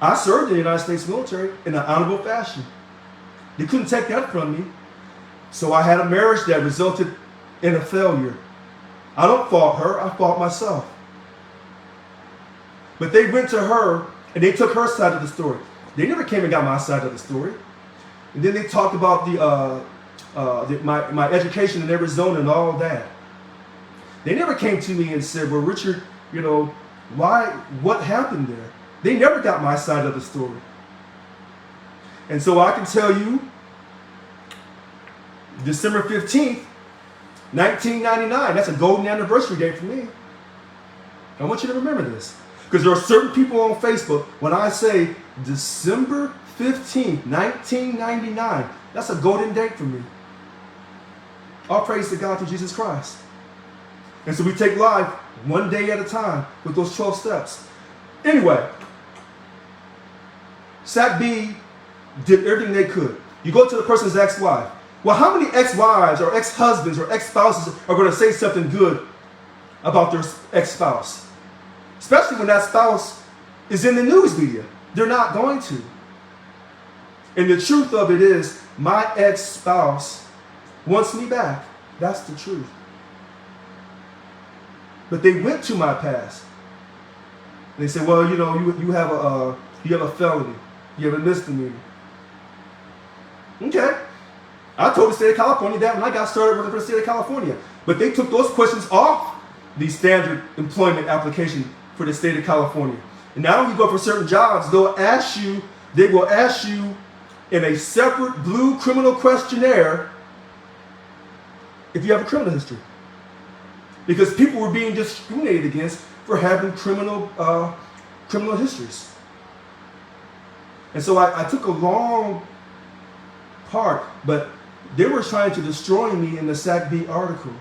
I served in the United States military in an honorable fashion. They couldn't take that from me. So I had a marriage that resulted in a failure. I don't fault her, I fault myself. But they went to her and they took her side of the story. They never came and got my side of the story. And then they talked about my education in Arizona and all that. They never came to me and said, well, Richard, you know, what happened there? They never got my side of the story. And so I can tell you, December 15th, 1999, that's a golden anniversary day for me. I want you to remember this. Because there are certain people on Facebook, when I say December 15th, 1999, that's a golden date for me. All praise to God through Jesus Christ. And so we take life one day at a time with those 12 steps. Anyway, SACB did everything they could. You go to the person's ex-wife. Well, how many ex-wives or ex-husbands or ex-spouses are going to say something good about their ex-spouse? Especially when that spouse is in the news media. They're not going to. And the truth of it is, my ex-spouse wants me back. That's the truth. But they went to my past. They said, well, you know, you have a felony. You have a misdemeanor. Okay. I told the state of California that when I got started working for the state of California. But they took those questions off the standard employment application for the state of California. And now when you go for certain jobs, they will ask you in a separate blue criminal questionnaire if you have a criminal history. Because people were being discriminated against for having criminal histories. And so I took a long part, but they were trying to destroy me in the SACB article.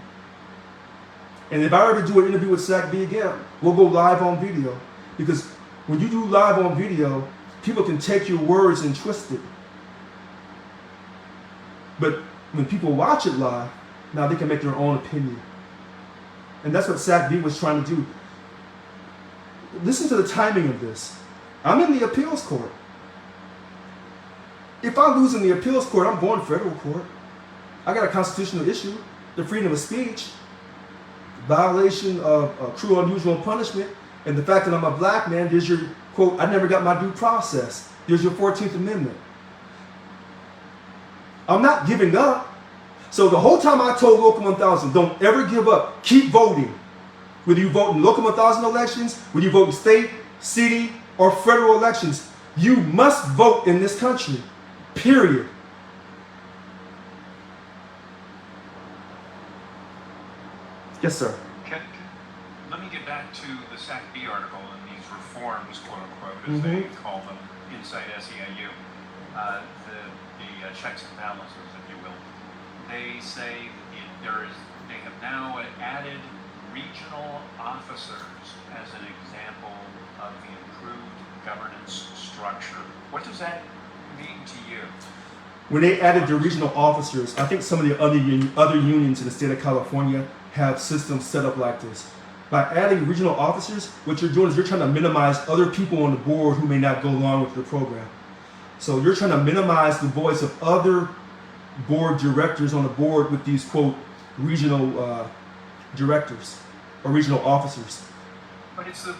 And if I ever do an interview with SACB again, we'll go live on video. Because when you do live on video, people can take your words and twist it. But when people watch it live, now they can make their own opinion. And that's what SACB was trying to do. Listen to the timing of this. I'm in the appeals court. If I lose in the appeals court, I'm going to federal court. I got a constitutional issue, the freedom of speech, violation of cruel, unusual punishment, and the fact that I'm a black man. There's your quote, I never got my due process. There's your 14th Amendment. I'm not giving up. So the whole time I told Local 1000, don't ever give up. Keep voting. Whether you vote in Local 1000 elections, whether you vote in state, city, or federal elections, you must vote in this country. Period. Yes, sir. Let me get back to the SACB article and these reforms, quote unquote, as they call them inside SEIU. The checks and balances, if you will. They say they have now added regional officers as an example of the improved governance structure. What does that mean to you? When they added the regional officers, I think some of the other unions in the state of California have systems set up like this. By adding regional officers, what you're doing is you're trying to minimize other people on the board who may not go along with the program. So you're trying to minimize the voice of other board directors on the board with these, quote, regional directors or regional officers. But it's the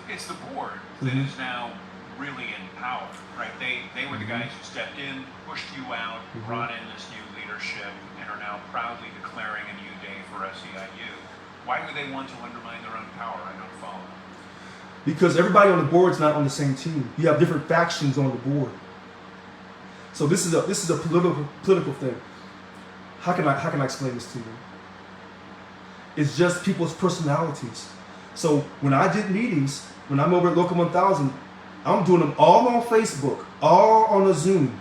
board that is now really in power, right? They were the guys who stepped in, pushed you out, brought in this new leadership, and are now proudly declaring a new day for SEIU. Why would they want to undermine their own power? I don't follow. Because everybody on the board is not on the same team. You have different factions on the board. So this is a political thing. How can I explain this to you? It's just people's personalities. So when I did meetings, when I'm over at Local 1000, I'm doing them all on Facebook, all on a Zoom,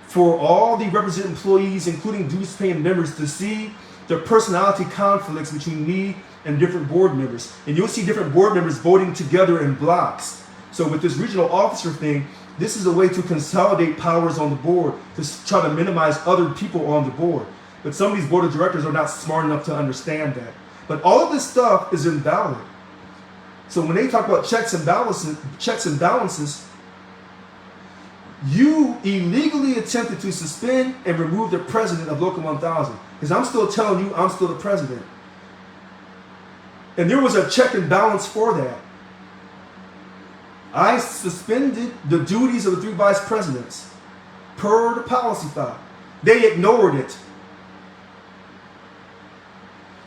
for all the represented employees, including dues-paying members, to see the personality conflicts between me and different board members. And you'll see different board members voting together in blocks. So with this regional officer thing, this is a way to consolidate powers on the board, to try to minimize other people on the board. But some of these board of directors are not smart enough to understand that. But all of this stuff is invalid. So when they talk about checks and balances, you illegally attempted to suspend and remove the president of Local 1000. Because I'm still telling you, I'm still the president. And there was a check and balance for that. I suspended the duties of the 3 vice presidents per the policy file. They ignored it.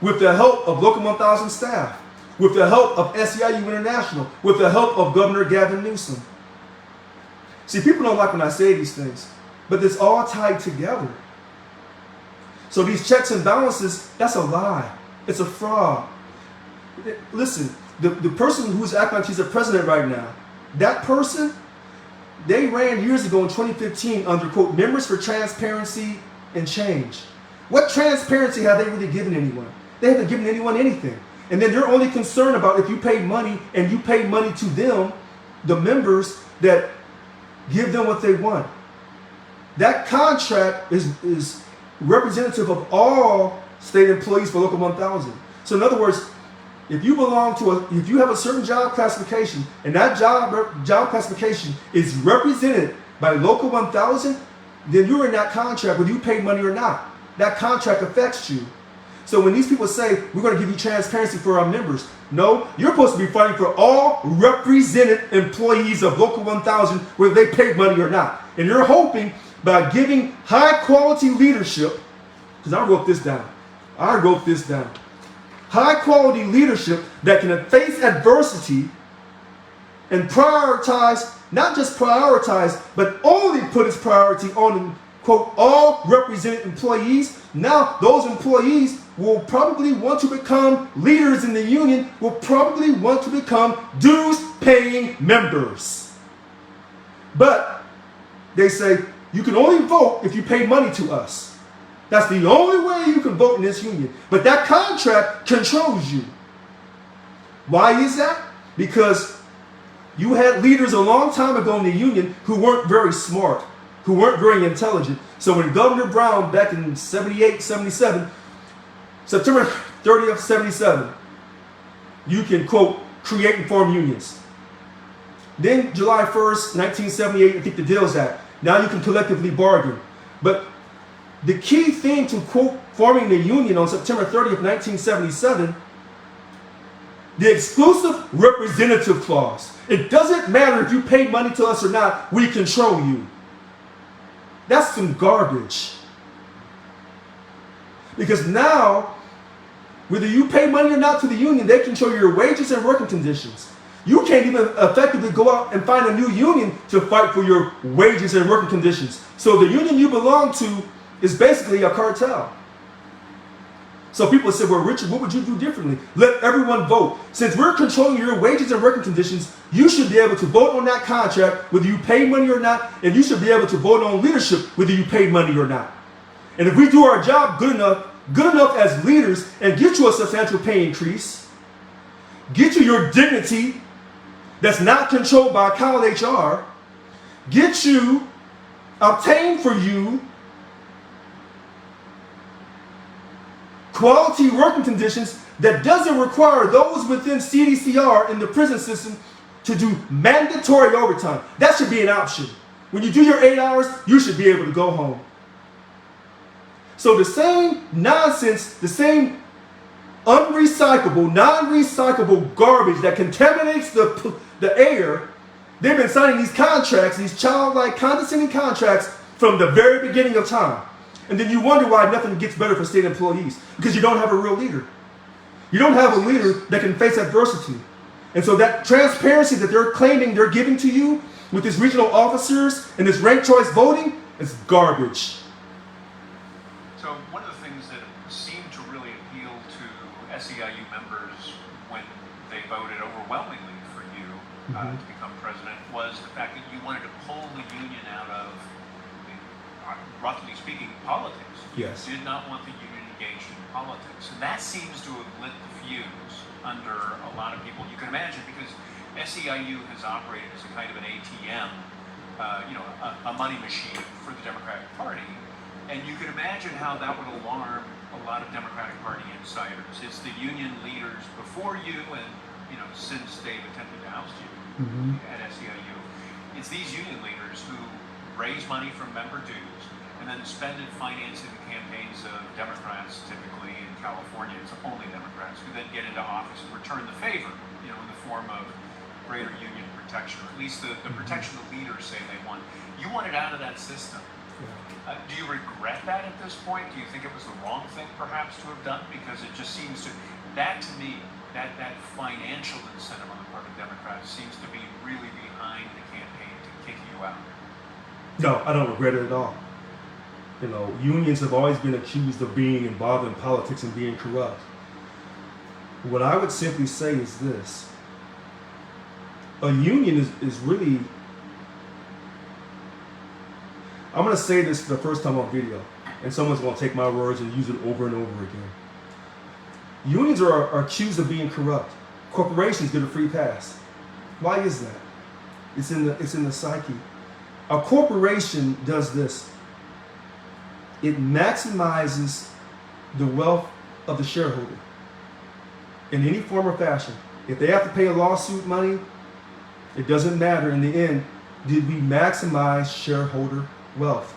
With the help of Local 1000 staff, with the help of SEIU International, with the help of Governor Gavin Newsom. See, people don't like when I say these things, but it's all tied together. So these checks and balances, that's a lie. It's a fraud. Listen, the person who's acting like she's a president right now, that person, they ran years ago in 2015 under, quote, Members for Transparency and Change. What transparency have they really given anyone? They haven't given anyone anything. And then they're only concerned about if you pay money and you pay money to them, the members that give them what they want. That contract is representative of all state employees for Local 1000. So in other words, if you belong to if you have a certain job classification and that job classification is represented by Local 1000, then you're in that contract whether you pay money or not. That contract affects you. So when these people say, we're going to give you transparency for our members, no, you're supposed to be fighting for all represented employees of Local 1000, whether they pay money or not. And you're hoping by giving high quality leadership, because I wrote this down. High quality leadership that can face adversity and prioritize, not just prioritize, but only put its priority on, quote, all represented employees. Now those employees will probably want to become leaders in the union, will probably want to become dues-paying members. But they say, you can only vote if you pay money to us. That's the only way you can vote in this union. But that contract controls you. Why is that? Because you had leaders a long time ago in the union who weren't very smart, who weren't very intelligent. So when Governor Brown, back in 78, 77, September 30th, 77, you can, quote, create and form unions. Then July 1st, 1978, I think the Deals Act. Now you can collectively bargain. But the key thing to, quote, forming the union on September 30th, 1977, the exclusive representative clause. It doesn't matter if you pay money to us or not, we control you. That's some garbage. Because now, whether you pay money or not to the union, they control your wages and working conditions. You can't even effectively go out and find a new union to fight for your wages and working conditions. So the union you belong to is basically a cartel. So people say, well, Richard, what would you do differently? Let everyone vote. Since we're controlling your wages and working conditions, you should be able to vote on that contract whether you pay money or not, and you should be able to vote on leadership whether you pay money or not. And if we do our job good enough as leaders and get you a substantial pay increase, get you your dignity that's not controlled by Kyle HR, obtain for you quality working conditions that doesn't require those within CDCR in the prison system to do mandatory overtime. That should be an option. When you do your 8 hours, you should be able to go home. So the same nonsense, the same unrecyclable, non-recyclable garbage that contaminates the air, they've been signing these contracts, these childlike, condescending contracts from the very beginning of time. And then you wonder why nothing gets better for state employees. Because you don't have a real leader. You don't have a leader that can face adversity. And so that transparency that they're claiming they're giving to you with these regional officers and this ranked choice voting is garbage. So one of the things that seemed to really appeal to SEIU members when they voted overwhelmingly for you to become president was the fact that you wanted to pull the union out of, roughly speaking, politics. Yes. You did not want the union engaged in politics. And that seems to have lit the fuse under a lot of people. You can imagine, because SEIU has operated as a kind of an ATM, a money machine for the Democratic Party. And you can imagine how that would alarm a lot of Democratic Party insiders. It's the union leaders before you and, since they've attempted to oust you at SEIU. It's these union leaders who raise money from member dues, and then spend it financing the campaigns of Democrats, typically in California, it's only Democrats, who then get into office and return the favor, in the form of greater union protection, or at least the protection the leaders say they want. You wanted out of that system. Do you regret that at this point? Do you think it was the wrong thing perhaps to have done? Because it just seems to me, that financial incentive on the part of Democrats seems to be really behind the campaign to kick you out. No, I don't regret it at all. Unions have always been accused of being involved in politics and being corrupt. What I would simply say is this. A union is really, I'm going to say this for the first time on video, and someone's going to take my words and use it over and over again. Unions are accused of being corrupt. Corporations get a free pass. Why is that? It's in the psyche. A corporation does this. It maximizes the wealth of the shareholder in any form or fashion. If they have to pay a lawsuit money, it doesn't matter. In the end, did we maximize shareholder wealth?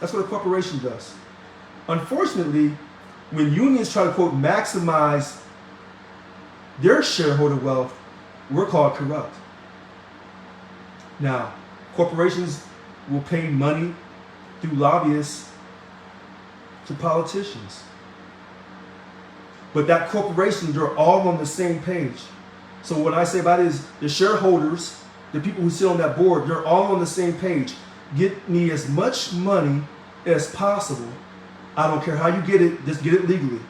That's what a corporation does. Unfortunately, when unions try to, quote, maximize their shareholder wealth, we're called corrupt. Now, corporations will pay money through lobbyists to politicians. But that corporation, they're all on the same page. So what I say about it is the shareholders, the people who sit on that board, they're all on the same page. Get me as much money as possible. I don't care how you get it, just get it legally.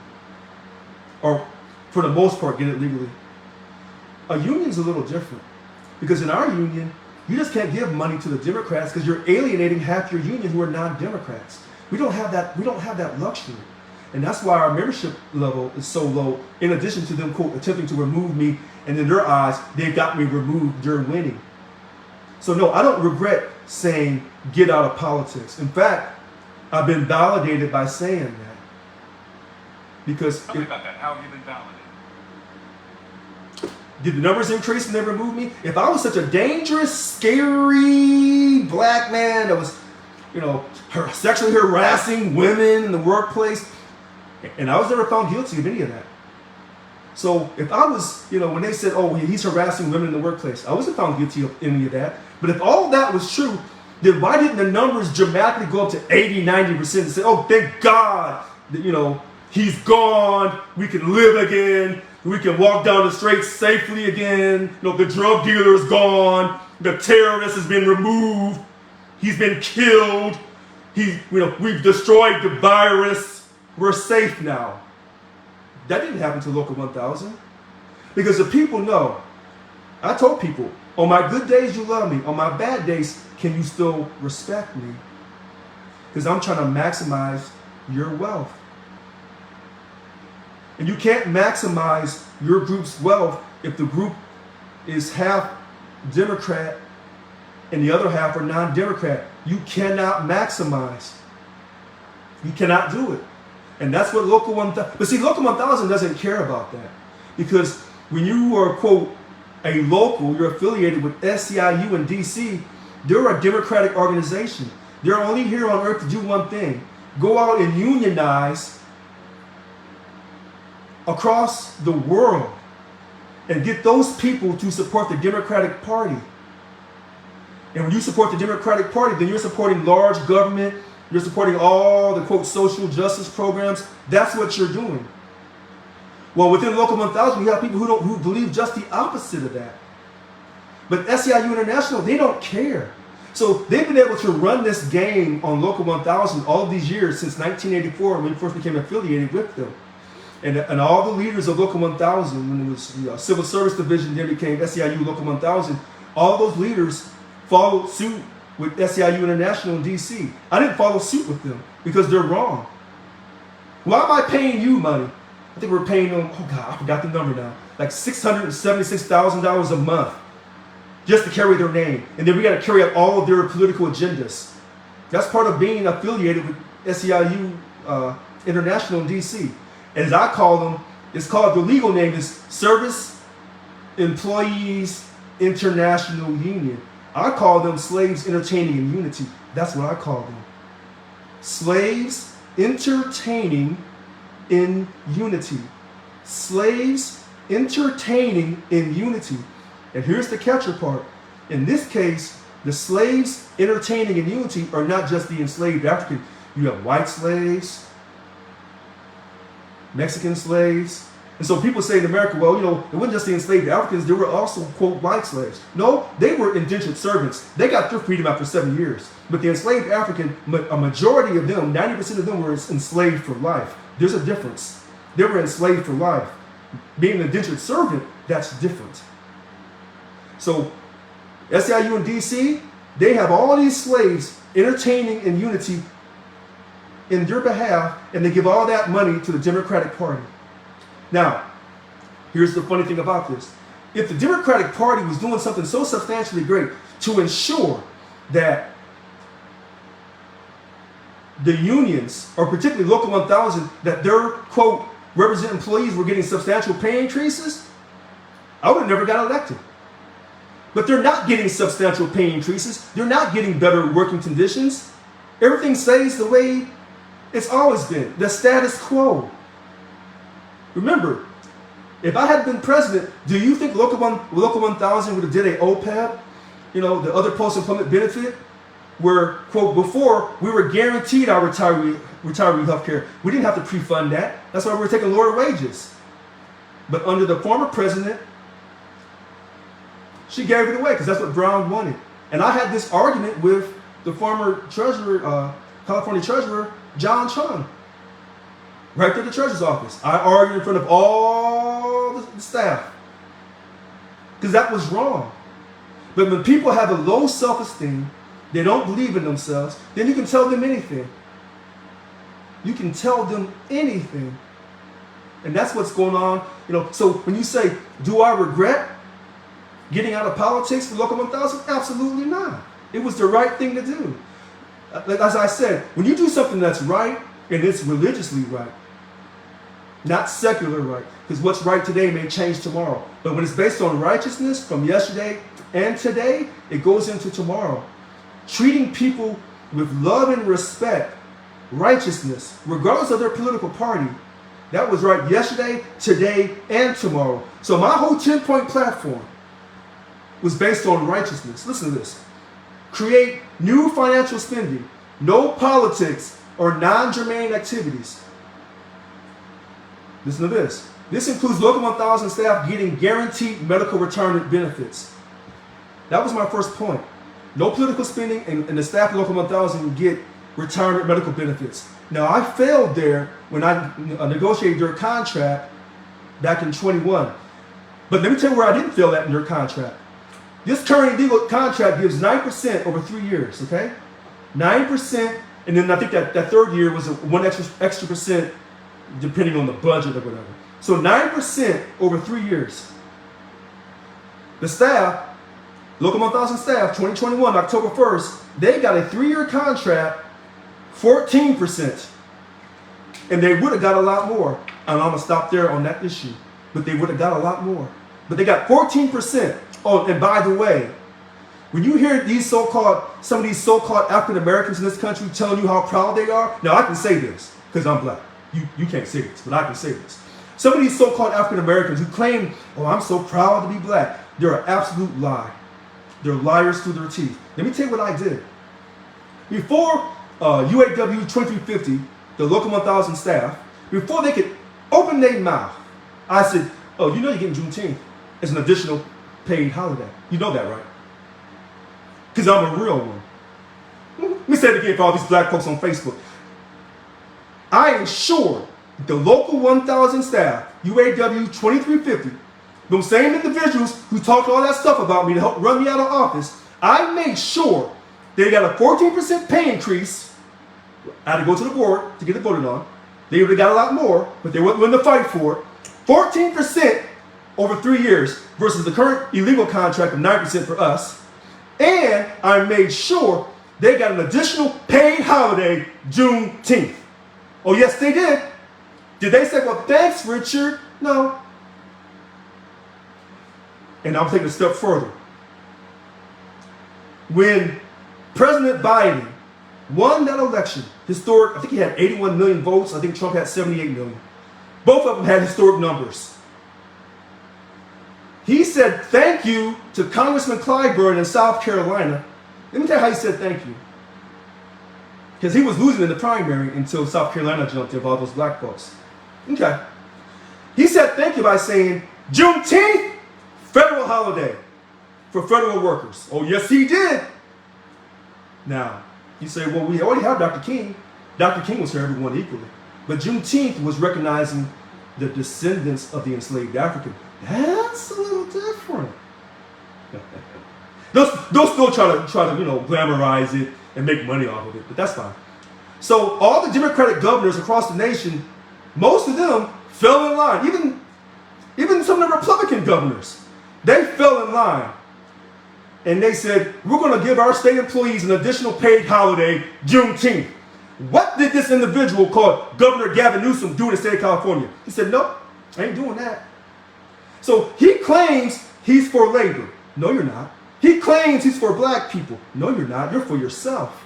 Or for the most part, get it legally. A union's a little different. Because in our union, you just can't give money to the Democrats because you're alienating half your union who are non-Democrats. We don't have that luxury. And that's why our membership level is so low, in addition to them, quote, attempting to remove me, and in their eyes, they got me removed during winning. So no, I don't regret saying get out of politics. In fact, I've been validated by saying that. Because Tell me about that. How have you been validated? Did the numbers increase when they removed me? If I was such a dangerous, scary black man that was, sexually harassing women in the workplace, and I was never found guilty of any of that. So if I was, when they said, oh, he's harassing women in the workplace, I wasn't found guilty of any of that. But if all of that was true, then why didn't the numbers dramatically go up to 80, 90% and say, oh, thank God that, he's gone, we can live again, we can walk down the street safely again, the drug dealer is gone, the terrorist has been removed, he's been killed, we've destroyed the virus, we're safe now. That didn't happen to Local 1000. Because the people know. I told people, on my good days you love me, on my bad days, can you still respect me? Because I'm trying to maximize your wealth. And you can't maximize your group's wealth if the group is half Democrat and the other half are non-Democrat. You cannot maximize. You cannot do it. And that's what Local 1000, but see, Local 1000 doesn't care about that. Because when you are, quote, a local, you're affiliated with SEIU in DC, they're a democratic organization. They're only here on earth to do one thing: go out and unionize across the world and get those people to support the Democratic Party. And when you support the Democratic Party, then you're supporting large government, you're supporting all the, quote, social justice programs. That's what you're doing. Well, within Local 1000, we have people who believe just the opposite of that. But SEIU International, they don't care. So they've been able to run this game on Local 1000 all these years since 1984 when we first became affiliated with them. And all the leaders of Local 1000, when it was the Civil Service Division, then became SEIU Local 1000, all those leaders followed suit with SEIU International in DC. I didn't follow suit with them because they're wrong. Why am I paying you money? I think we're paying them, oh God, I forgot the number now, like $676,000 a month just to carry their name. And then we got to carry out all of their political agendas. That's part of being affiliated with SEIU International in DC. As I call them, it's called, the legal name is Service Employees International Union. I call them slaves entertaining in unity. That's what I call them. Slaves entertaining in unity. Slaves entertaining in unity. And here's the catcher part. In this case, the slaves entertaining in unity are not just the enslaved African. You have white slaves, Mexican slaves. And so people say in America, well, it wasn't just the enslaved Africans, there were also, quote, white slaves. No, they were indentured servants. They got their freedom after 7 years. But the enslaved African, a majority of them, 90% of them were enslaved for life. There's a difference. They were enslaved for life. Being an indentured servant, that's different. So SEIU and DC, they have all these slaves entertaining in unity in their behalf, and they give all that money to the Democratic Party. Now, here's the funny thing about this. If the Democratic Party was doing something so substantially great to ensure that the unions, or particularly Local 1000, that their, quote, represent employees were getting substantial pay increases, I would have never got elected. But they're not getting substantial pay increases. They're not getting better working conditions. Everything stays the way it's always been, the status quo. Remember, if I had been president, do you think Local 1000 would have did a OPEB, the other post-employment benefit, where, quote, before we were guaranteed our retiree health care. We didn't have to pre-fund that. That's why we were taking lower wages. But under the former president, she gave it away because that's what Brown wanted. And I had this argument with the former treasurer, California treasurer, John Chung, right there at the treasurer's office. I argued in front of all the staff because that was wrong. But when people have a low self-esteem, they don't believe in themselves, then you can tell them anything. You can tell them anything. And that's what's going on. So when you say, do I regret getting out of politics for Local 1000? Absolutely not. It was the right thing to do. As I said, when you do something that's right, and it's religiously right, not secular right, because what's right today may change tomorrow. But when it's based on righteousness from yesterday and today, it goes into tomorrow. Treating people with love and respect, righteousness, regardless of their political party, that was right yesterday, today, and tomorrow. So my whole 10-point platform was based on righteousness. Listen to this. Create new financial spending, no politics or non-germane activities. Listen to this. This includes Local 1000 staff getting guaranteed medical retirement benefits. That was my first point. No political spending, and the staff of Local 1000 get retirement medical benefits. Now, I failed there when I negotiated their contract back in 21. But let me tell you where I didn't fail at in their contract. This current legal contract gives 9% over 3 years, okay? 9%, and then I think that third year was one extra percent depending on the budget or whatever. So 9% over 3 years. The staff, Local 1000 staff, 2021, October 1st, they got a 3-year contract, 14%. And they would have got a lot more. And I'm going to stop there on that issue. But they would have got a lot more. But they got 14%. Oh, and by the way, when you hear some of these so-called African Americans in this country telling you how proud they are, now I can say this because I'm black. You can't say this, but I can say this. Some of these so-called African Americans who claim, oh, I'm so proud to be black, they're an absolute lie. They're liars through their teeth. Let me tell you what I did. Before UAW 2350, the Local 1000 staff, before they could open their mouth, I said, oh, you're getting Juneteenth as an additional paid holiday. You know that, right? Because I'm a real one. Let me say it again for all these black folks on Facebook. I ensured the Local 1000 staff, UAW 2350, those same individuals who talked all that stuff about me to help run me out of office, I made sure they got a 14% pay increase. I had to go to the board to get it voted on. They would have got a lot more, but they weren't willing to fight for it. 14% over 3 years versus the current illegal contract of 9% for us. And I made sure they got an additional paid holiday, Juneteenth. Oh, yes, they did. Did they say, well, thanks, Richard? No. And I'm taking a step further. when President Biden won that election, historic, I think he had 81 million votes. I think Trump had 78 million. Both of them had historic numbers. He said thank you to Congressman Clyburn in South Carolina. Let me tell you how he said thank you. Because he was losing in the primary until South Carolina jumped in with all those black folks. Okay. He said thank you by saying, Juneteenth, federal holiday for federal workers. Oh, yes, he did. Now, you say, well, we already have Dr. King. Dr. King was for everyone equally. But Juneteenth was recognizing the descendants of the enslaved African. That's a little different. They'll still try to glamorize it and make money off of it, but that's fine. So all the Democratic governors across the nation, most of them fell in line. Even some of the Republican governors, they fell in line. And they said, we're going to give our state employees an additional paid holiday, Juneteenth. What did this individual called Governor Gavin Newsom do in the state of California? He said, nope, I ain't doing that. So he claims he's for labor. No, you're not. He claims he's for black people. No, you're not. You're for yourself.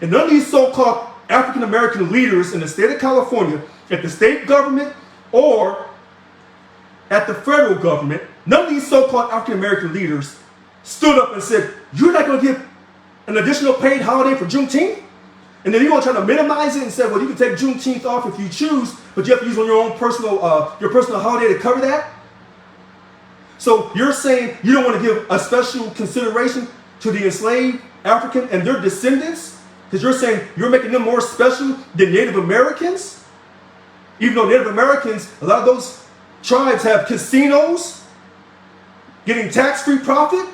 And none of these so-called African-American leaders in the state of California, at the state government or at the federal government, none of these so-called African-American leaders stood up and said, you're not going to give an additional paid holiday for Juneteenth? And then you're going to try to minimize it and say, well, you can take Juneteenth off if you choose, but you have to use on your own personal holiday to cover that? So you're saying you don't want to give a special consideration to the enslaved African and their descendants? Because you're saying you're making them more special than Native Americans? Even though Native Americans, a lot of those tribes have casinos, getting tax-free profit.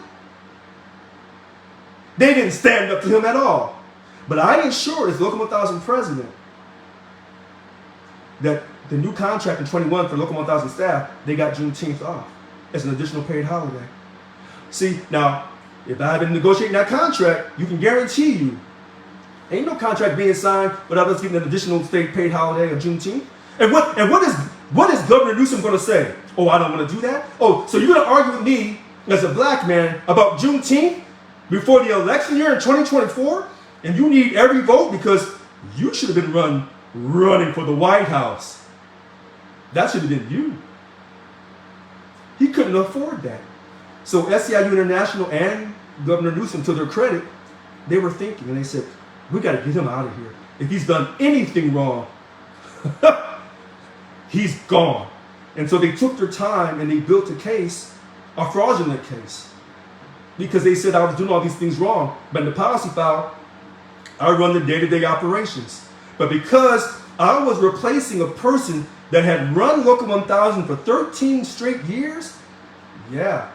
They didn't stand up to him at all. But I ensured as Local 1000 president that the new contract in 21 for Local 1000 staff, they got Juneteenth off as an additional paid holiday. See, now, if I had been negotiating that contract, you can guarantee you, ain't no contract being signed without us getting an additional state paid holiday of Juneteenth. And what is Governor Newsom going to say? Oh, I don't want to do that? Oh, so you're going to argue with me as a black man about Juneteenth before the election year in 2024? And you need every vote because you should have been running for the White House. That should have been you. He couldn't afford that. So SEIU International and Governor Newsom, to their credit, they were thinking and they said, we got to get him out of here. If he's done anything wrong, he's gone. And so they took their time and they built a case, a fraudulent case, because they said I was doing all these things wrong. But in the policy file, I run the day-to-day operations. But because I was replacing a person that had run Local 1000 for 13 straight years, yeah.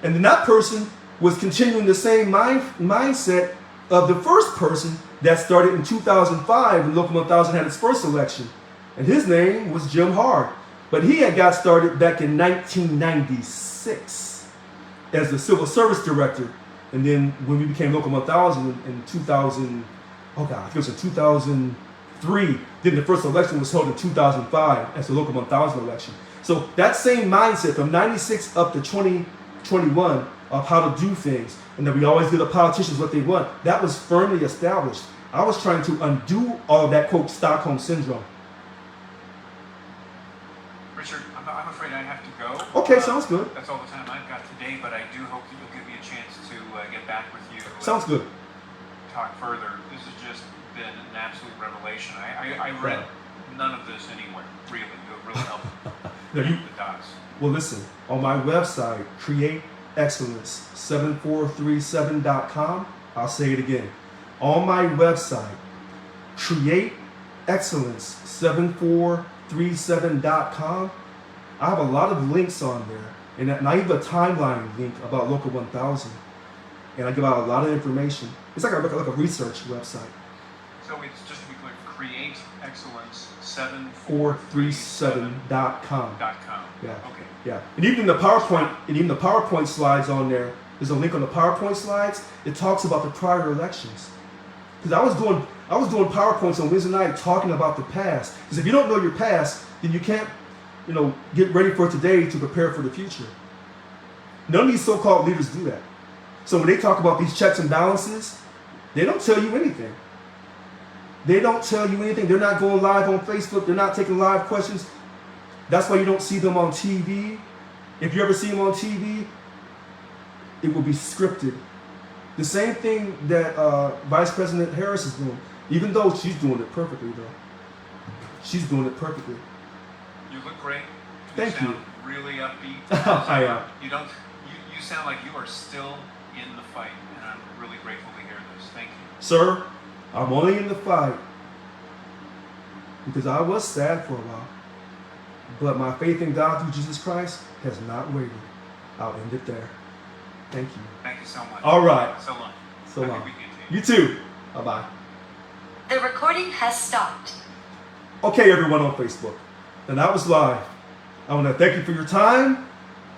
And then that person was continuing the same mindset of the first person that started in 2005 when Local 1000 had its first election. And his name was Jim Hard. But he had got started back in 1996 as the civil service director. And then when we became Local 1000 in 2000, oh God, I think it was in 2003. Then the first election was held in 2005 as the Local 1000 election. So that same mindset from 96 up to 2021 of how to do things, and that we always give the politicians what they want, that was firmly established. I was trying to undo all of that, quote, Stockholm Syndrome. Richard, I'm afraid I have to go. Okay, sounds good. That's all the time I've got today, but I do hope that you'll give me a chance to get back with you. Sounds good. Talk further. This has just been an absolute revelation. I read none of this anywhere, really. You have really helped connect the dots. Well, listen, on my website, createexcellence7437.com, I'll say it again. On my website, createexcellence7437.com, I have a lot of links on there. And I have a timeline link about Local 1000. And I give out a lot of information. It's like a research website. So it's just to be clear, createexcellence7437.com. Yeah. Okay. Yeah. And even the PowerPoint slides on there, there's a link on the PowerPoint slides. It talks about the prior elections. Because I was doing PowerPoints on Wednesday night talking about the past. Because if you don't know your past, then you can't, get ready for today to prepare for the future. None of these so-called leaders do that. So when they talk about these checks and balances, they don't tell you anything. They don't tell you anything. They're not going live on Facebook. They're not taking live questions. That's why you don't see them on TV. If you ever see them on TV, it will be scripted. The same thing that Vice President Harris is doing, even though she's doing it perfectly, though. She's doing it perfectly. You look great. Thank you. sound really upbeat. I am. You sound like you are still in the fight, and I'm really grateful to hear this. Thank you. Sir, I'm only in the fight because I was sad for a while. But my faith in God through Jesus Christ has not wavered. I'll end it there. Thank you. Thank you so much. All right. So long. So Happy long. weekend to you. You too. Bye-bye. The recording has stopped. Okay, everyone on Facebook. And that was live. I want to thank you for your time.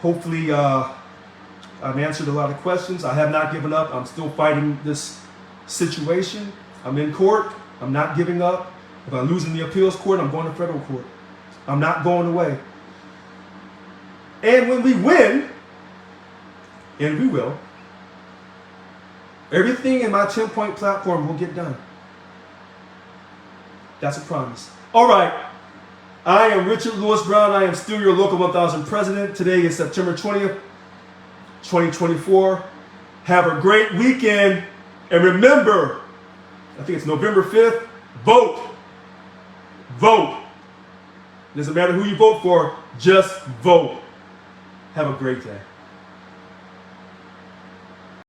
Hopefully, I've answered a lot of questions. I have not given up. I'm still fighting this situation. I'm in court. I'm not giving up. If I lose in the appeals court, I'm going to federal court. I'm not going away. And when we win, and we will, everything in my 10-point platform will get done. That's a promise. All right. I am Richard Lewis Brown. I am still your Local 1000 president. Today is September 20th, 2024. Have a great weekend. And remember, I think it's November 5th, vote. Vote. Doesn't matter who you vote for, just vote. Have a great day.